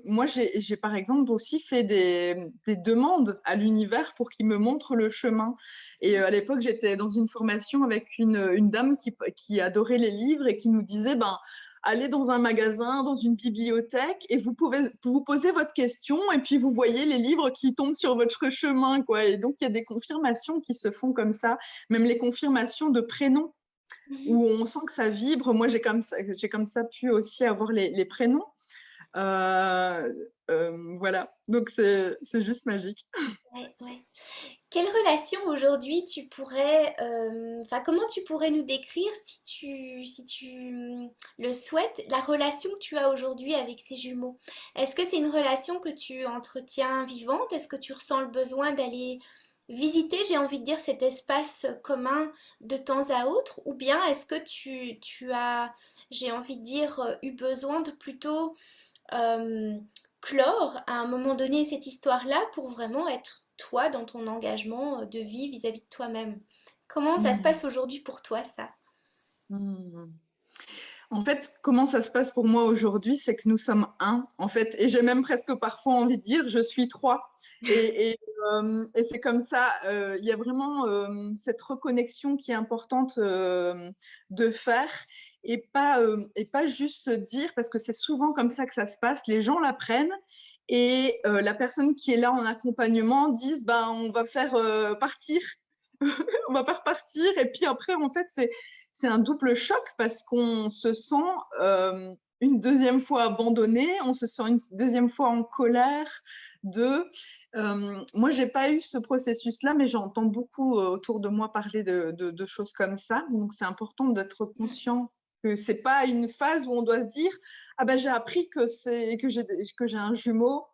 moi j'ai par exemple aussi fait des demandes à l'univers pour qu'il me montre le chemin, et à l'époque j'étais dans une formation avec une dame qui adorait les livres et qui nous disait ben allez dans un magasin, dans une bibliothèque, et vous pouvez vous poser votre question, et puis vous voyez les livres qui tombent sur votre chemin, quoi. Et donc, il y a des confirmations qui se font comme ça, même les confirmations de prénoms, Mhm. où on sent que ça vibre. Moi, j'ai comme ça pu aussi avoir les prénoms. Voilà, donc c'est juste magique. Ouais, ouais. Quelle relation aujourd'hui tu pourrais, enfin comment tu pourrais nous décrire si tu le souhaites, la relation que tu as aujourd'hui avec ces jumeaux? Est-ce que c'est une relation que tu entretiens vivante? Est-ce que tu ressens le besoin d'aller visiter, j'ai envie de dire, cet espace commun de temps à autre? Ou bien est-ce que tu as, j'ai envie de dire, eu besoin de plutôt euh, clore à un moment donné cette histoire-là pour vraiment être toi dans ton engagement de vie vis-à-vis de toi-même. Comment ça se Hmm. passe aujourd'hui pour toi, ça? Hmm. En fait, comment ça se passe pour moi aujourd'hui, c'est que nous sommes un, en fait, et j'ai même presque parfois envie de dire, je suis trois. Et c'est comme ça, il y a vraiment cette reconnexion qui est importante de faire et pas juste se dire, parce que c'est souvent comme ça que ça se passe, les gens l'apprennent et la personne qui est là en accompagnement disent, ben, on va faire partir, on va pas repartir. Et puis après, en fait, c'est un double choc parce qu'on se sent une deuxième fois abandonné, on se sent une deuxième fois en colère de... moi, j'ai pas eu ce processus-là, mais j'entends beaucoup autour de moi parler de choses comme ça. Donc, c'est important d'être conscient que c'est pas une phase où on doit se dire ah ben j'ai appris que j'ai un jumeau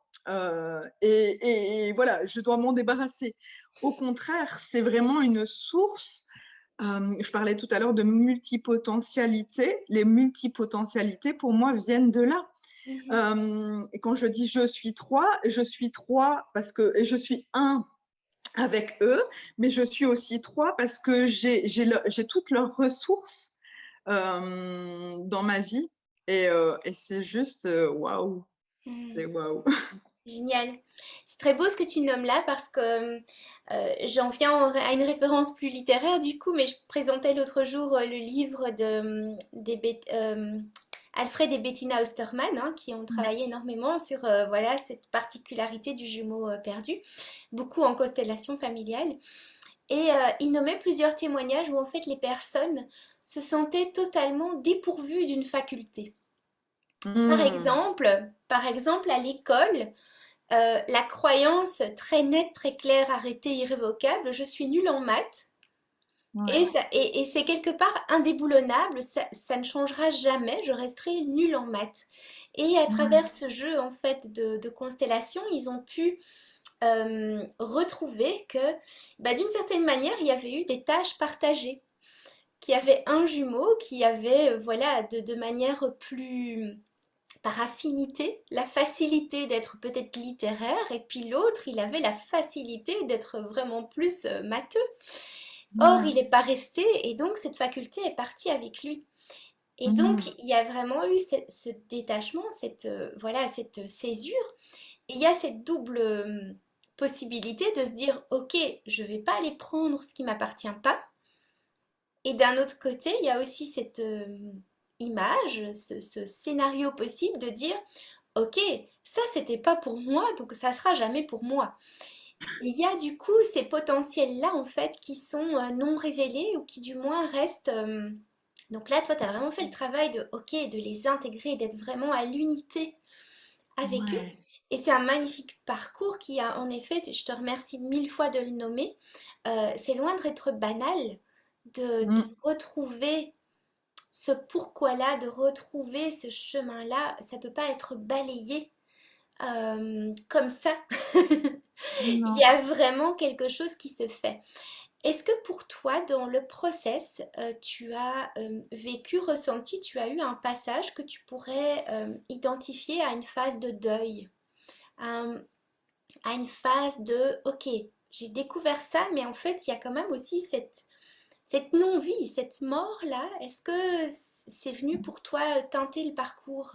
et voilà, je dois m'en débarrasser. Au contraire, c'est vraiment une source. Je parlais tout à l'heure de multipotentialité. Les multipotentialités, pour moi, viennent de là. Mhm. Et quand je suis trois parce que et je suis un avec eux, mais je suis aussi trois parce que j'ai toutes leurs ressources dans ma vie. Et c'est juste waouh, Mhm. c'est waouh. Génial. C'est très beau ce que tu nommes là parce que j'en viens à une référence plus littéraire du coup, mais je présentais l'autre jour le livre Alfred et Bettina Ostermann, hein, qui ont travaillé énormément sur voilà, cette particularité du jumeau perdu, beaucoup en constellation familiale. Et ils nommaient plusieurs témoignages où en fait les personnes se sentaient totalement dépourvues d'une faculté. Mmh. Par exemple à l'école, la croyance très nette, très claire, arrêtée, irrévocable, je suis nulle en maths, Ouais. et c'est quelque part indéboulonnable, ça ne changera jamais, je resterai nulle en maths. Et à travers Ouais. ce jeu en fait de constellations, ils ont pu retrouver que bah, d'une certaine manière, il y avait eu des tâches partagées, qu'il y avait un jumeau qui avait, voilà, de manière plus par affinité, la facilité d'être peut-être littéraire, et puis l'autre, il avait la facilité d'être vraiment plus matheux. Or, il Ouais. n'est pas resté, et donc cette faculté est partie avec lui. Et donc, Mmh. il y a vraiment eu ce détachement, voilà, cette césure, et il y a cette double possibilité de se dire, ok, je ne vais pas aller prendre ce qui ne m'appartient pas, et d'un autre côté, il y a aussi cette image, ce scénario possible de dire, ok, ça c'était pas pour moi, donc ça sera jamais pour moi. Il y a du coup ces potentiels-là en fait qui sont non révélés ou qui du moins restent. Donc là, toi, tu as vraiment fait le travail de, ok, de les intégrer, d'être vraiment à l'unité avec eux. Ouais. Et c'est un magnifique parcours qui a en effet, je te remercie mille fois de le nommer, c'est loin d'être banal de Mmh. retrouver ce pourquoi-là, de retrouver ce chemin-là. Ça peut pas être balayé comme ça. Il y Non. a vraiment quelque chose qui se fait. Est-ce que pour toi, dans le process, tu as vécu, ressenti, tu as eu un passage que tu pourrais identifier à une phase de deuil, à, à une phase de, ok, j'ai découvert ça, mais en fait, il y a quand même aussi cette non-vie, cette mort-là. Est-ce que c'est venu pour toi teinter le parcours?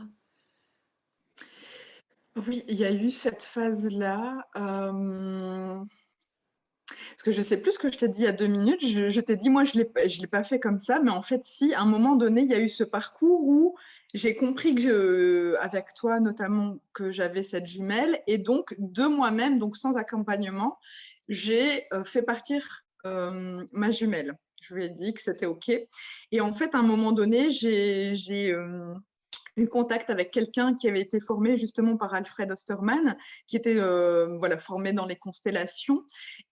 Oui, il y a eu cette phase-là. Parce que je sais plus ce que je t'ai dit il y a 2 minutes. Je t'ai dit, moi, je l'ai pas fait comme ça. Mais en fait, si, à un moment donné, il y a eu ce parcours où j'ai compris avec toi notamment, que j'avais cette jumelle. Et donc, de moi-même, donc sans accompagnement, j'ai fait partir ma jumelle. Je lui ai dit que c'était OK. Et en fait, à un moment donné, eu contact avec quelqu'un qui avait été formé justement par Alfred Osterman, qui était voilà, formé dans les constellations.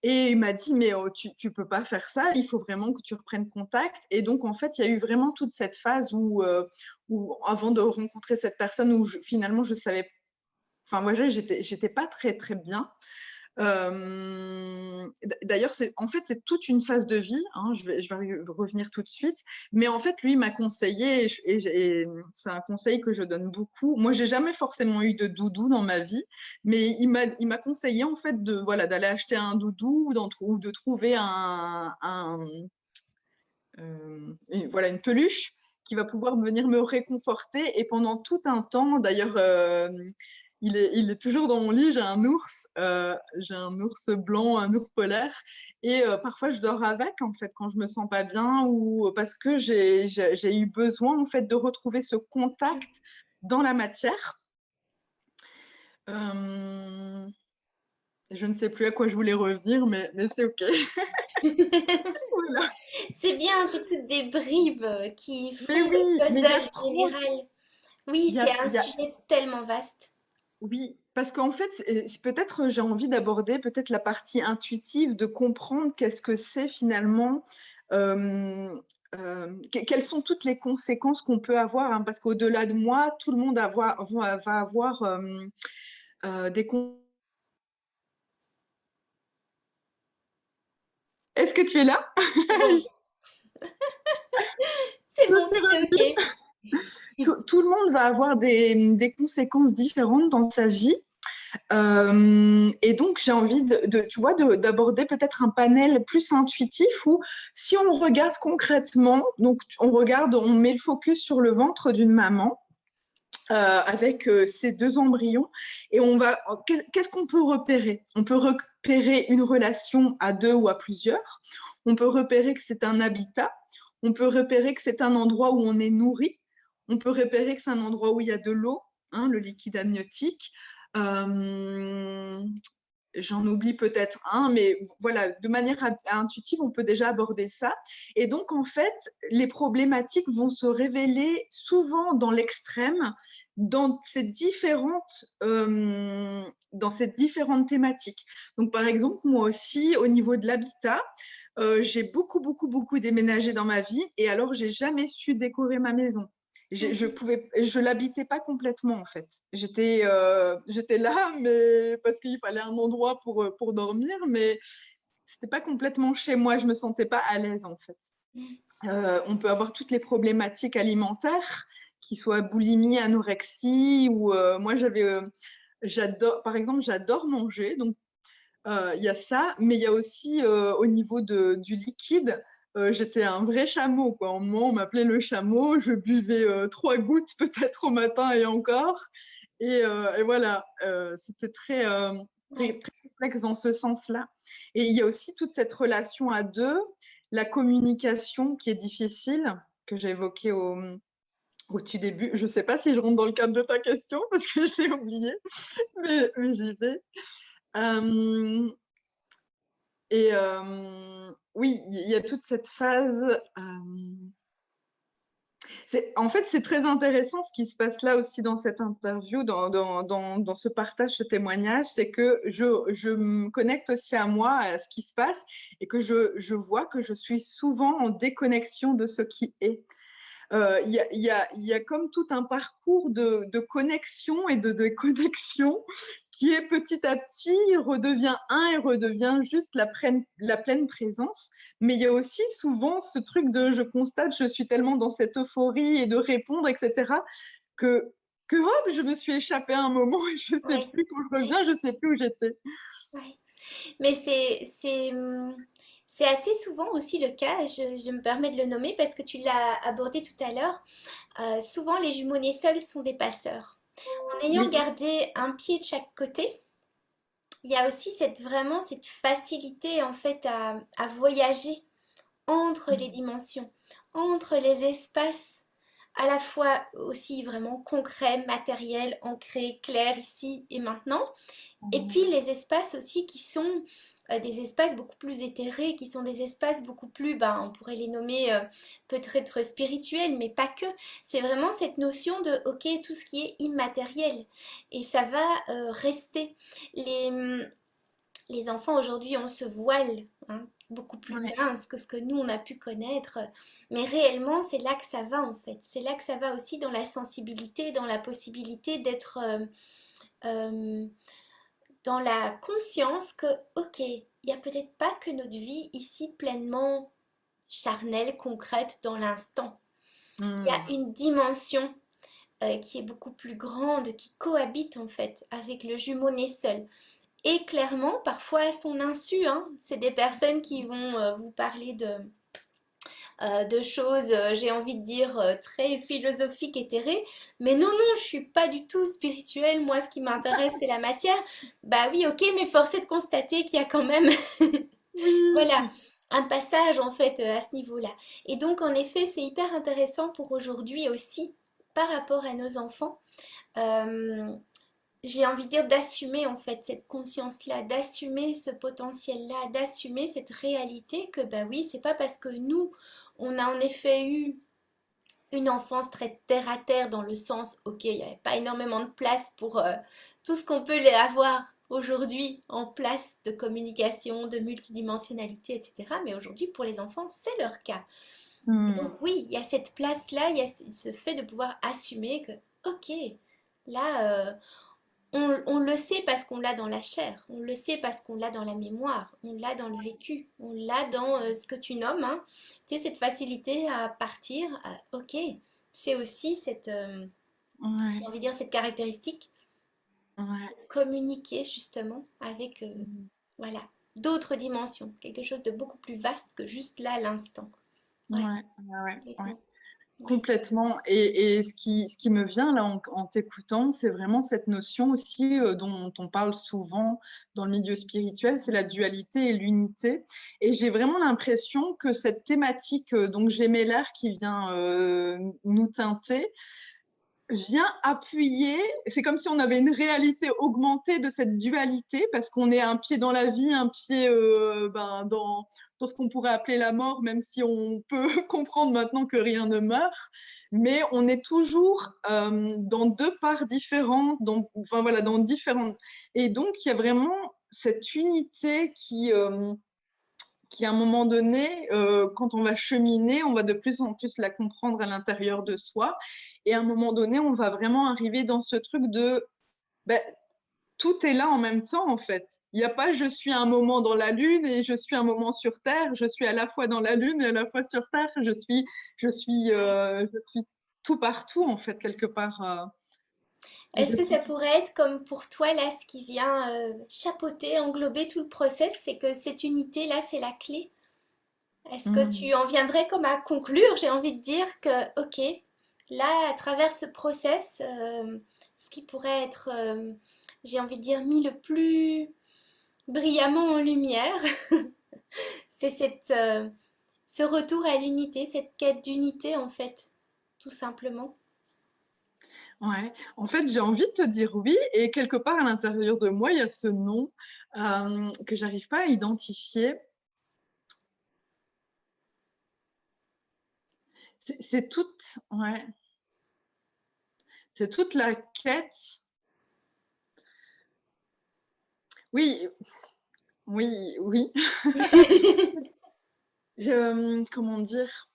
Et il m'a dit, mais tu ne peux pas faire ça, il faut vraiment que tu reprennes contact. Et donc, en fait, il y a eu vraiment toute cette phase où avant de rencontrer cette personne, où finalement, je savais, enfin, moi, j'étais pas très, très bien. D'ailleurs, en fait, c'est toute une phase de vie, hein, je vais revenir tout de suite, mais en fait, lui m'a conseillé, et c'est un conseil que je donne beaucoup. Moi, j'ai jamais forcément eu de doudou dans ma vie, mais il m'a conseillé en fait voilà, d'aller acheter un doudou ou de trouver voilà, une peluche qui va pouvoir venir me réconforter. Et pendant tout un temps, d'ailleurs, il est toujours dans mon lit. J'ai un ours blanc, un ours polaire. Et parfois, je dors avec, en fait, quand je me sens pas bien ou parce que j'ai eu besoin, en fait, de retrouver ce contact dans la matière. Je ne sais plus à quoi je voulais revenir, mais c'est OK. Voilà. C'est bien, c'est toutes des bribes qui Mais font le oui, mais il y a puzzle trop. général. Oui, Il y c'est a, un il y a sujet tellement vaste. Oui, parce qu'en fait, peut-être j'ai envie d'aborder peut-être la partie intuitive, de comprendre qu'est-ce que c'est finalement, quelles sont toutes les conséquences qu'on peut avoir, hein, parce qu'au-delà de moi, tout le monde va avoir des conséquences. Est-ce que tu es là? C'est bon, c'est Je bon, suis tout revenue. est OK. Tout le monde va avoir des conséquences différentes dans sa vie. Et donc, j'ai envie tu vois, d'aborder peut-être un panel plus intuitif où, si on regarde concrètement, donc on met le focus sur le ventre d'une maman avec ses deux embryons et qu'est-ce qu'on peut repérer? On peut repérer une relation à deux ou à plusieurs. On peut repérer que c'est un habitat. On peut repérer que c'est un endroit où on est nourri. On peut repérer que c'est un endroit où il y a de l'eau, hein, le liquide amniotique. Euh, J'en oublie peut-être un, mais voilà, de manière intuitive, on peut déjà aborder ça. Et donc, en fait, les problématiques vont se révéler souvent dans l'extrême, dans ces différentes thématiques. Donc, par exemple, moi aussi, au niveau de l'habitat, j'ai beaucoup, beaucoup, beaucoup déménagé dans ma vie et alors, j'ai jamais su décorer ma maison. Je l'habitais pas complètement en fait. J'étais là, mais parce qu'il fallait un endroit pour dormir, mais c'était pas complètement chez moi. Je me sentais pas à l'aise en fait. On peut avoir toutes les problématiques alimentaires, qui soient boulimie, anorexie, ou moi par exemple, j'adore manger, donc il y a ça, mais il y a aussi au niveau du liquide, j'étais un vrai chameau, quoi. En moment, on m'appelait le chameau, je buvais 3 gouttes peut-être au matin et encore. Et voilà, c'était très, Ouais. très complexe dans ce sens-là. Et il y a aussi toute cette relation à deux, la communication qui est difficile, que j'ai évoquée au tout début. Je ne sais pas si je rentre dans le cadre de ta question parce que j'ai oublié, mais j'y vais. Euh, oui, il y a toute cette phase. En fait, c'est très intéressant ce qui se passe là aussi dans cette interview, dans ce partage, ce témoignage, c'est que je me connecte aussi à moi, à ce qui se passe, et que je vois que je suis souvent en déconnexion de ce qui est. Il y a comme tout un parcours de connexion et de déconnexion qui est petit à petit redevient un et redevient juste la pleine présence. Mais il y a aussi souvent ce truc de je constate, je suis tellement dans cette euphorie et de répondre, etc., que hop, je me suis échappée à un moment et je ne sais Ouais. plus quand je reviens, je ne sais plus où j'étais. Ouais. Mais c'est assez souvent aussi le cas, je me permets de le nommer parce que tu l'as abordé tout à l'heure. Souvent, les jumeaux nés seuls sont des passeurs. En ayant Oui. gardé un pied de chaque côté, il y a aussi vraiment cette facilité en fait à voyager entre les dimensions, entre les espaces, à la fois aussi vraiment concrets, matériels, ancrés, clairs ici et maintenant, et puis les espaces aussi qui sont des espaces beaucoup plus éthérés, qui sont des espaces beaucoup plus, ben, on pourrait les nommer peut-être spirituels, mais pas que. C'est vraiment cette notion de, ok, tout ce qui est immatériel, et ça va rester. Les, les enfants aujourd'hui ont ce voile, hein, beaucoup plus Ouais. mince que ce que nous on a pu connaître, mais réellement c'est là que ça va en fait. C'est là que ça va aussi dans la sensibilité, dans la possibilité d'être euh, dans la conscience que, ok, il n'y a peut-être pas que notre vie ici pleinement charnelle, concrète dans l'instant. Il y a Hmm. une dimension qui est beaucoup plus grande, qui cohabite en fait avec le jumeau né seul. Et clairement, parfois à son insu, hein, c'est des personnes qui vont vous parler de choses, j'ai envie de dire, très philosophiques, éthérées. Mais non, non, je suis pas du tout spirituelle. Moi, ce qui m'intéresse, c'est la matière. Bah oui, ok, mais force est de constater qu'il y a quand même, voilà, Oui. un passage en fait à ce niveau-là. Et donc, en effet, c'est hyper intéressant pour aujourd'hui aussi, par rapport à nos enfants. Euh, j'ai envie de dire d'assumer en fait cette conscience-là, d'assumer ce potentiel-là, d'assumer cette réalité que bah oui, c'est pas parce que nous, on a en effet eu une enfance très terre à terre dans le sens, ok, il n'y avait pas énormément de place pour tout ce qu'on peut les avoir aujourd'hui en place de communication, de multidimensionnalité, etc. Mais aujourd'hui, pour les enfants, c'est leur cas. Et Hmm. donc oui, il y a cette place-là, il y a ce fait de pouvoir assumer que, ok, là, on le sait parce qu'on l'a dans la chair, on le sait parce qu'on l'a dans la mémoire, on l'a dans le vécu, on l'a dans ce que tu nommes, hein. Tu sais, cette facilité à partir, ok, c'est aussi cette, j'ai Ouais. envie de dire, cette caractéristique, Ouais. communiquer justement avec, Hmm. voilà, d'autres dimensions, quelque chose de beaucoup plus vaste que juste là, l'instant. Ouais. Ouais, Ouais. Ouais. Ouais. complètement. Ouais. Complètement. Et ce qui me vient là en t'écoutant, c'est vraiment cette notion aussi dont on parle souvent dans le milieu spirituel, c'est la dualité et l'unité. Et j'ai vraiment l'impression que cette thématique, donc gémellaire qui vient nous teinter, vient appuyer, c'est comme si on avait une réalité augmentée de cette dualité, parce qu'on est un pied dans la vie, un pied dans ce qu'on pourrait appeler la mort, même si on peut comprendre maintenant que rien ne meurt, mais on est toujours dans deux parts différentes, enfin voilà, dans différentes. Et donc, il y a vraiment cette unité qui à un moment donné, quand on va cheminer, on va de plus en plus la comprendre à l'intérieur de soi. Et à un moment donné, on va vraiment arriver dans ce truc de ben, tout est là en même temps, en fait. Il n'y a pas je suis un moment dans la Lune et je suis un moment sur Terre. Je suis à la fois dans la Lune et à la fois sur Terre. Je suis tout partout, en fait, quelque part. Et Est-ce je que ça trouve. pourrait être comme pour toi là, ce qui vient chapeauter, englober tout le process, c'est que cette unité là, c'est la clé? Est-ce que Mm. tu en viendrais comme à conclure, j'ai envie de dire que, ok, là, à travers ce process, ce qui pourrait être, j'ai envie de dire, mis le plus brillamment en lumière, c'est ce retour à l'unité, cette quête d'unité en fait, tout simplement. Ouais, en fait, j'ai envie de te dire oui, et quelque part à l'intérieur de moi, il y a ce nom que j'arrive pas à identifier. C'est toute, ouais, c'est toute la quête. Oui, oui, oui. Comment dire?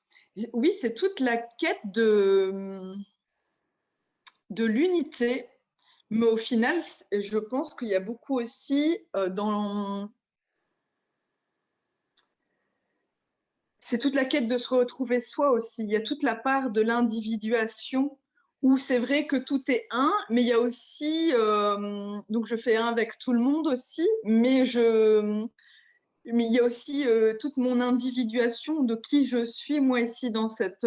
Oui, c'est toute la quête de l'unité, mais au final, je pense qu'il y a beaucoup aussi c'est toute la quête de se retrouver soi aussi. Il y a toute la part de l'individuation où c'est vrai que tout est un, mais il y a aussi, donc je fais un avec tout le monde aussi, mais il y a aussi toute mon individuation de qui je suis moi ici dans cette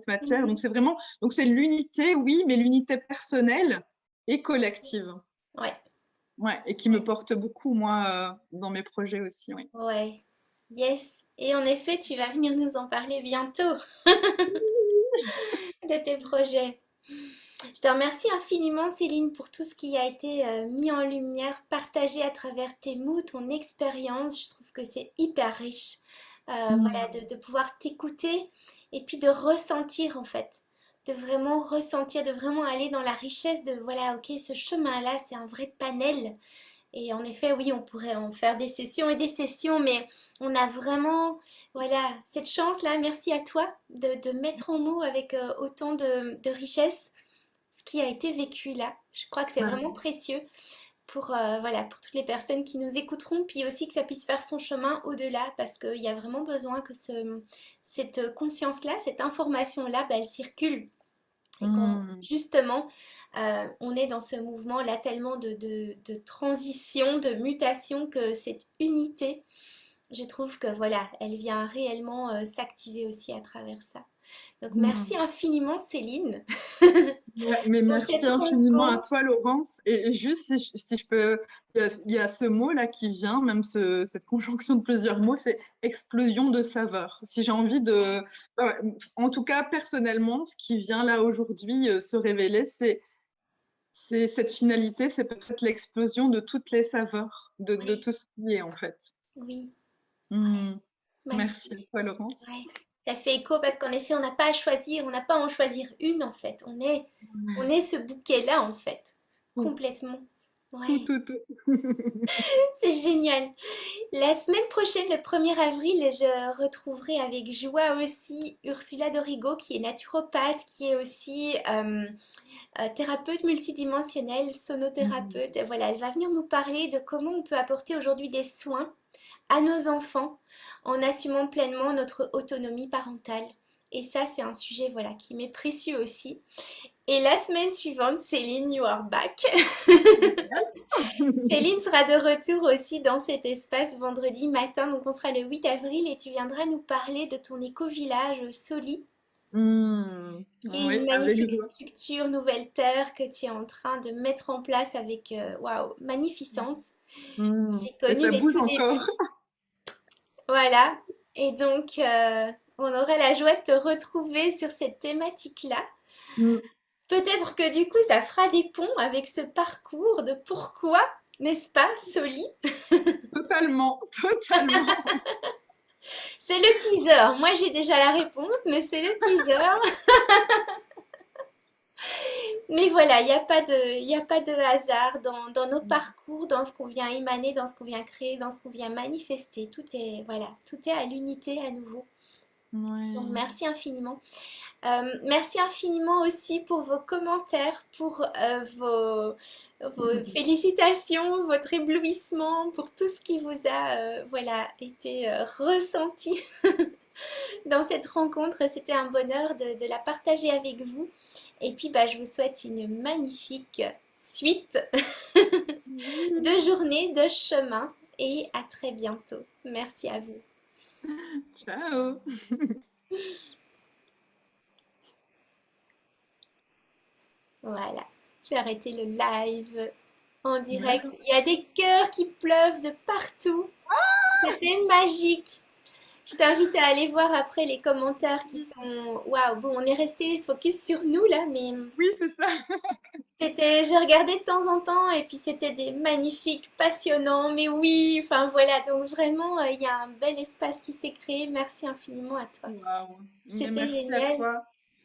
matière. Donc Mhm. c'est vraiment, donc c'est l'unité, oui, mais l'unité personnelle et collective. Ouais, Ouais, et qui me ouais, porte beaucoup, moi, dans mes projets aussi, oui. ouais. Yes. Et en effet, tu vas venir nous en parler bientôt de tes projets. Je te remercie infiniment, Céline, pour tout ce qui a été mis en lumière, partagé à travers tes mots, ton expérience. Je trouve que c'est hyper riche. Voilà, de pouvoir t'écouter et puis de ressentir en fait. De vraiment ressentir, de vraiment aller dans la richesse de, voilà, ok, ce chemin-là, c'est un vrai panel. Et en effet, oui, on pourrait en faire des sessions et des sessions, mais on a vraiment, voilà, cette chance-là. Merci à toi de mettre en mots avec autant de richesse ce qui a été vécu là. Je crois que c'est vraiment précieux pour, voilà, pour toutes les personnes qui nous écouteront, puis aussi que ça puisse faire son chemin au-delà, parce qu'il y a vraiment besoin que cette conscience-là, cette information-là, bah, elle circule. Et qu'on, justement, on est dans ce mouvement-là tellement de transition, de mutation, que cette unité, je trouve que voilà, elle vient réellement s'activer aussi à travers ça. Donc merci infiniment Céline Ouais, mais pour merci cette infiniment à rencontre. toi, Laurence. Et juste, si je peux, il y a ce mot-là qui vient, même cette conjonction de plusieurs mots, c'est explosion de saveurs. Si j'ai envie de, ouais, en tout cas, personnellement, ce qui vient là aujourd'hui se révéler, c'est cette finalité, c'est peut-être l'explosion de toutes les saveurs, de Oui, tout ce qui est en fait. oui, Hmm. Merci à magnifique. toi, Laurence. Ouais. Ça fait écho parce qu'en effet, on n'a pas à choisir, on n'a pas à en choisir une en fait. On est ce bouquet-là en fait, Tout, complètement. tout, Ouais, tout, tout. c'est génial. La semaine prochaine, le 1er avril, je retrouverai avec joie aussi Ursula Dorigo, qui est naturopathe, qui est aussi thérapeute multidimensionnelle, sonothérapeute. Et voilà, elle va venir nous parler de comment on peut apporter aujourd'hui des soins à nos enfants en assumant pleinement notre autonomie parentale. Et ça, c'est un sujet voilà, qui m'est précieux aussi. Et la semaine suivante, Céline, you are back. Céline sera de retour aussi dans cet espace vendredi matin, donc on sera le 8 avril et tu viendras nous parler de ton éco-village Soli, qui est Oui, une avec magnifique joie. structure Nouvelle Terre que tu es en train de mettre en place avec, waouh, magnificence. J'ai Et connu ça les bouge tout encore. débuts. Voilà. Et donc, on aura la joie de te retrouver sur cette thématique-là. Mm, Peut-être que du coup, ça fera des ponts avec ce parcours de pourquoi, n'est-ce pas, Soli? Totalement, totalement. C'est le teaser. Moi, j'ai déjà la réponse, mais c'est le teaser. Mais voilà, il y a pas de hasard dans nos parcours, dans ce qu'on vient émaner, dans ce qu'on vient créer, dans ce qu'on vient manifester. Tout est, voilà, tout est à l'unité à nouveau. Donc, Ouais. merci infiniment. Merci infiniment aussi pour vos commentaires, pour vos félicitations, votre éblouissement, pour tout ce qui vous a voilà, été ressenti dans cette rencontre. C'était un bonheur de la partager avec vous. Et puis, bah, je vous souhaite une magnifique suite de journée, de chemin et à très bientôt. Merci à vous. Ciao. Voilà, j'ai arrêté le live en direct. D'accord. Il y a des cœurs qui pleuvent de partout. C'était magique. Je t'invite à aller voir après les commentaires qui sont... Waouh, bon, on est resté focus sur nous là, mais Oui, c'est ça. c'était... J'ai regardé de temps en temps et puis c'était des magnifiques, passionnants, mais oui, enfin voilà, donc vraiment, il y a un bel espace qui s'est créé. Merci infiniment à toi. Waouh. Mais C'était merci à génial toi.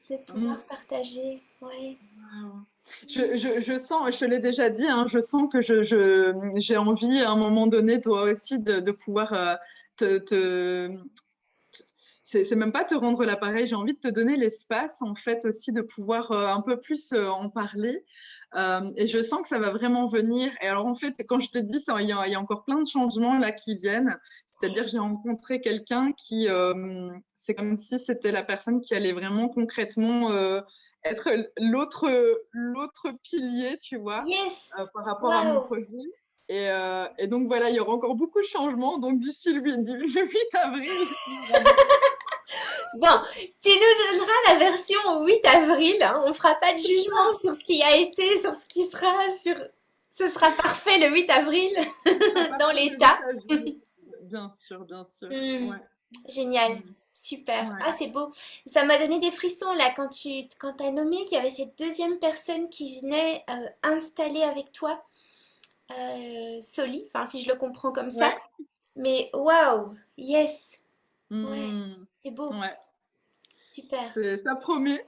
de Mm, pouvoir partager. Ouais. waouh. Je sens, je te l'ai déjà dit, hein, je sens que j'ai envie à un moment donné, toi aussi, de pouvoir te, te, c'est même pas te rendre l'appareil, j'ai envie de te donner l'espace, en fait, aussi de pouvoir un peu plus en parler. Et je sens que ça va vraiment venir. Et alors, en fait, quand je te dis ça, il y a encore plein de changements là qui viennent. C'est-à-dire, j'ai rencontré quelqu'un qui, c'est comme si c'était la personne qui allait vraiment concrètement être l'autre pilier, tu vois, Yes! par rapport à mon Waouh! projet. Et donc voilà, il y aura encore beaucoup de changements. Donc d'ici le 8 avril, il y aura Bon, tu nous donneras la version au 8 avril, hein. On fera pas de jugement sur ce qui a été, sur ce qui sera, sur... Ce sera parfait le 8 avril ce sera dans parfait le 8 l'état. avril. Bien sûr, bien sûr. Hmm, Ouais. génial. super. Ouais. Ah, c'est beau. Ça m'a donné des frissons là quand t'as nommé qu'il y avait cette deuxième personne qui venait installer avec toi Soli, enfin si je le comprends comme ça. Ouais. Mais waouh, yes, ouais, Hmm. c'est beau, Ouais. super. Ça promet.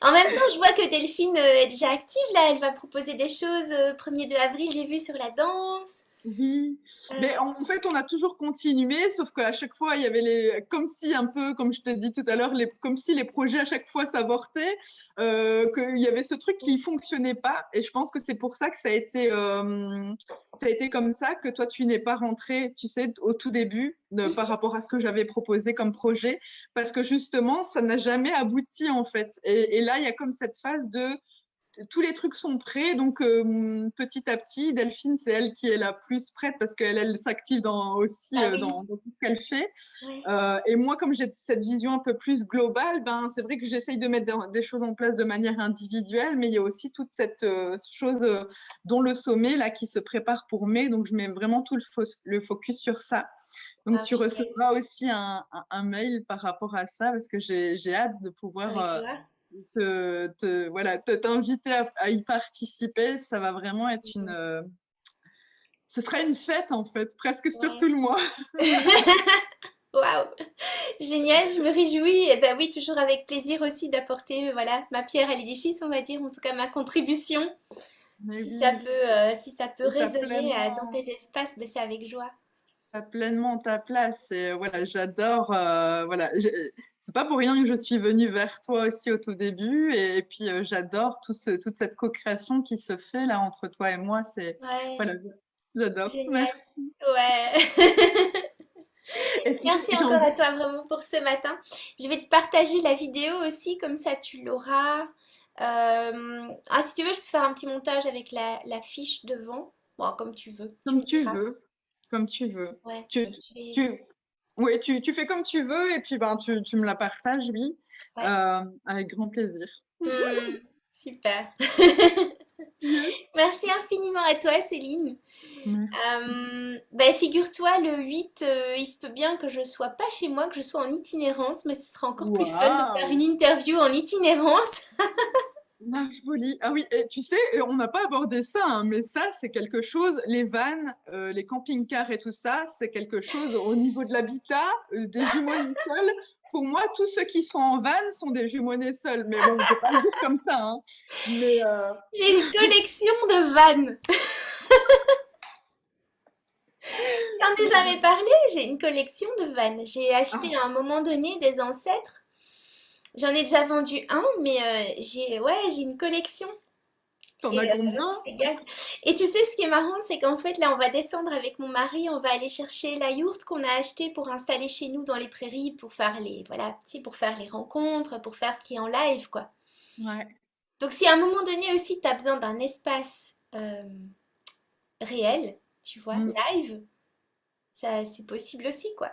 En même temps, je vois que Delphine est déjà active là, elle va proposer des choses 1er avril, j'ai vu sur la danse. Oui, Euh, mais en fait, on a toujours continué, sauf qu'à chaque fois, il y avait comme si un peu, comme je t'ai dit tout à l'heure, comme si les projets à chaque fois s'avortaient, qu'il y avait ce truc qui fonctionnait pas. Et je pense que c'est pour ça que ça a été comme ça, que toi, tu n'es pas rentré, tu sais, au tout début, par rapport à ce que j'avais proposé comme projet, parce que justement, ça n'a jamais abouti, en fait. Et là, il y a comme cette phase de tous les trucs sont prêts, donc petit à petit, Delphine, c'est elle qui est la plus prête parce qu'elle s'active aussi Bah oui, dans tout ce qu'elle fait. ouais. Et moi, comme j'ai cette vision un peu plus globale, ben, c'est vrai que j'essaye de mettre des choses en place de manière individuelle, mais il y a aussi toute cette chose dont le sommet là qui se prépare pour mai, donc je mets vraiment tout le focus sur ça. Donc Ah tu ok, recevras aussi un mail par rapport à ça parce que j'ai hâte de pouvoir avec joie. voilà, t'inviter à y participer. Ça va vraiment être ce sera une fête en fait, presque sur Ouais. tout le mois. Waouh, génial, je me réjouis. Et ben oui, toujours avec plaisir aussi d'apporter voilà ma pierre à l'édifice, on va dire, en tout cas ma contribution. Mais oui, Si ça peut et résonner dans tes espaces, ben c'est avec joie. t'as pleinement ta place. Et voilà, j'adore. Voilà, c'est pas pour rien que je suis venue vers toi aussi au tout début. Et puis j'adore toute cette co-création qui se fait là entre toi et moi. Ouais, Voilà, j'adore. génial. Merci. Ouais. Et puis Merci j'ai encore envie. à toi vraiment pour ce matin. Je vais te partager la vidéo aussi, comme ça tu l'auras. Ah, si tu veux, je peux faire un petit montage avec la fiche devant. Bon, comme tu veux, tu Comme me tu diras. veux, comme tu veux. Ouais, Tu, je vais... tu, oui, tu fais comme tu veux et puis ben, tu me la partages, oui, Ouais. avec grand plaisir. Hmm, super. Yes. Merci infiniment à toi, Céline. Merci. Ben, figure-toi, le 8, il se peut bien que je sois pas chez moi, que je sois en itinérance, mais ce sera encore plus fun de faire une Waouh! interview en itinérance. Marche-Boli. Ah oui, et tu sais, on n'a pas abordé ça, hein, mais ça, c'est quelque chose, les vannes, les camping-cars et tout ça, c'est quelque chose au niveau de l'habitat, des jumeaux seuls. Pour moi, tous ceux qui sont en van sont des jumeaux seuls. Mais bon, on peut pas le dire comme ça, hein. Mais J'ai une collection de vannes. J'en ai jamais parlé, j'ai une collection de vannes. J'ai acheté ah, à un moment donné des ancêtres. J'en ai déjà vendu un, mais j'ai une collection. t'en as Et, combien? je régale. Et tu sais, ce qui est marrant, c'est qu'en fait, là, on va descendre avec mon mari, on va aller chercher la yourte qu'on a achetée pour installer chez nous dans les prairies, pour faire voilà, tu sais, pour faire les rencontres, pour faire ce qui est en live, quoi. Ouais. Donc, si à un moment donné aussi, tu as besoin d'un espace réel, tu vois, Mm, live, ça, c'est possible aussi, quoi.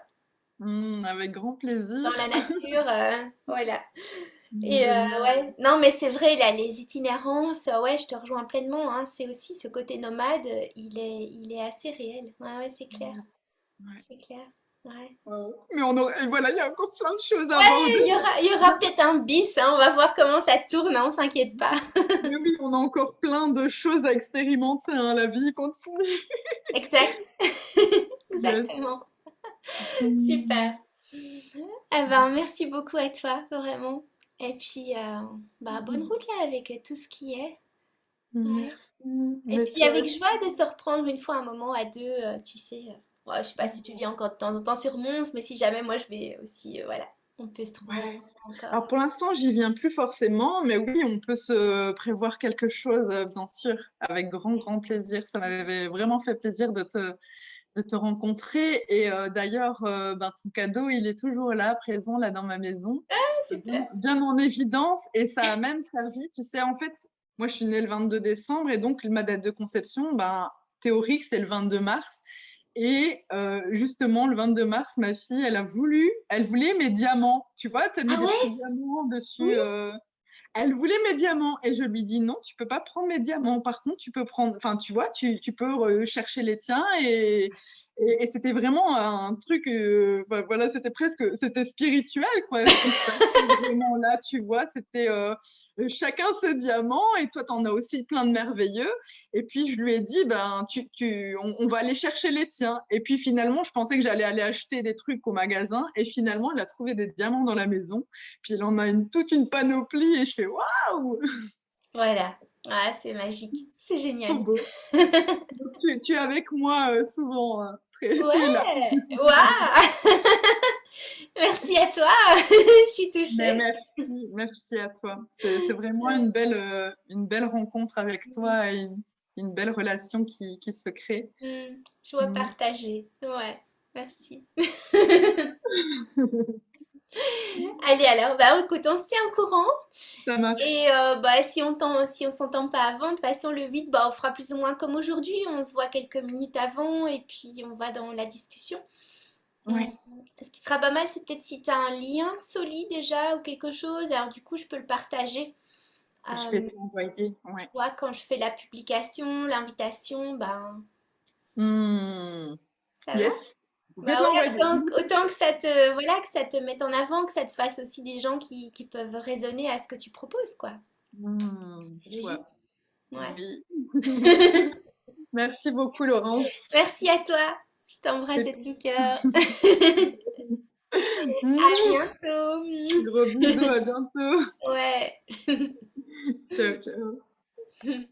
avec grand plaisir. Dans la nature, voilà. Et Génial. ouais, non, mais c'est vrai, là, les itinérances, ouais, je te rejoins pleinement, hein, c'est aussi ce côté nomade, il est assez réel. Ouais, ouais, Ouais. c'est clair, ouais. Mais et voilà, il y a encore plein de choses à Ouais, aborder. il y aura peut-être un bis, hein, on va voir comment ça tourne, hein, on s'inquiète pas. Mais oui, on a encore plein de choses à expérimenter, hein, la vie continue. Exact, Yes. exactement. Mm. Super. Eh ben, merci beaucoup à toi, vraiment. Et puis, bah, bonne route là avec tout ce qui est. Ouais. Merci. Et Mais puis toi avec joie de aussi. se reprendre une fois un moment à deux, tu sais. Ouais, je sais pas si tu viens encore de temps en temps sur Mons, mais si jamais moi je vais aussi, voilà, on peut se trouver Ouais. encore. Alors pour l'instant, j'y viens plus forcément, mais oui, on peut se prévoir quelque chose, bien sûr, avec grand plaisir. Ça m'avait vraiment fait plaisir de te rencontrer. Et d'ailleurs, ben, ton cadeau, il est toujours là, présent là dans ma maison, Super. bien en évidence. Et ça a même servi, tu sais, en fait, moi je suis née le 22 décembre et donc ma date de conception, ben, théorique, c'est le 22 mars. Et justement, le 22 mars, ma fille, elle voulait mes diamants. Tu vois, tu as mis Ah des petits ouais? diamants Oui. dessus. Elle voulait mes diamants et je lui dis non, tu peux pas prendre mes diamants. Par contre, tu peux prendre, enfin, tu vois, tu peux chercher les tiens Et c'était vraiment un truc, enfin, voilà, c'était spirituel, quoi. Ce qui se passait vraiment là, tu vois, c'était chacun ce diamant, et toi, t'en as aussi plein de merveilleux. Et puis, je lui ai dit, ben, on va aller chercher les tiens. Et puis, finalement, je pensais que j'allais aller acheter des trucs au magasin, et finalement, elle a trouvé des diamants dans la maison. Puis, elle en a toute une panoplie, et je fais, waouh, Voilà. Ah, c'est magique. C'est trop génial. beau. Donc, tu es avec moi souvent, tu es là. Ouais. Waouh! Merci à toi. Je suis Mais touchée. merci à toi. C'est vraiment une belle rencontre avec toi et une belle relation qui se crée. Joie Mm. partagée. Ouais. Merci. Allez alors, bah écoute, on se tient au courant. Ça marche. Et bah, si on s'entend pas avant, de toute façon, le 8, bah, on fera plus ou moins comme aujourd'hui. On se voit quelques minutes avant et puis on va dans la discussion. Hum, Oui, Ce qui sera pas mal, c'est peut-être si tu as un lien solide déjà ou quelque chose. Alors du coup, je peux le partager. je vais Euh, t'envoyer. Tu Ouais. vois, quand je fais la publication, l'invitation, ben, Hmm. ça va? Yes, vous pouvez te Bah ouais, l'envoyer. autant que ça te, voilà, que ça te mette en avant, que ça te fasse aussi des gens qui peuvent raisonner à ce que tu proposes, quoi. C'est Je logique. vois. Ouais. Oui. Merci beaucoup, Laurence. Merci à toi. Je t'embrasse Et de puis, tout cœur. À hmm, bientôt. gros bisous, à bientôt. Ouais. Ciao, ciao.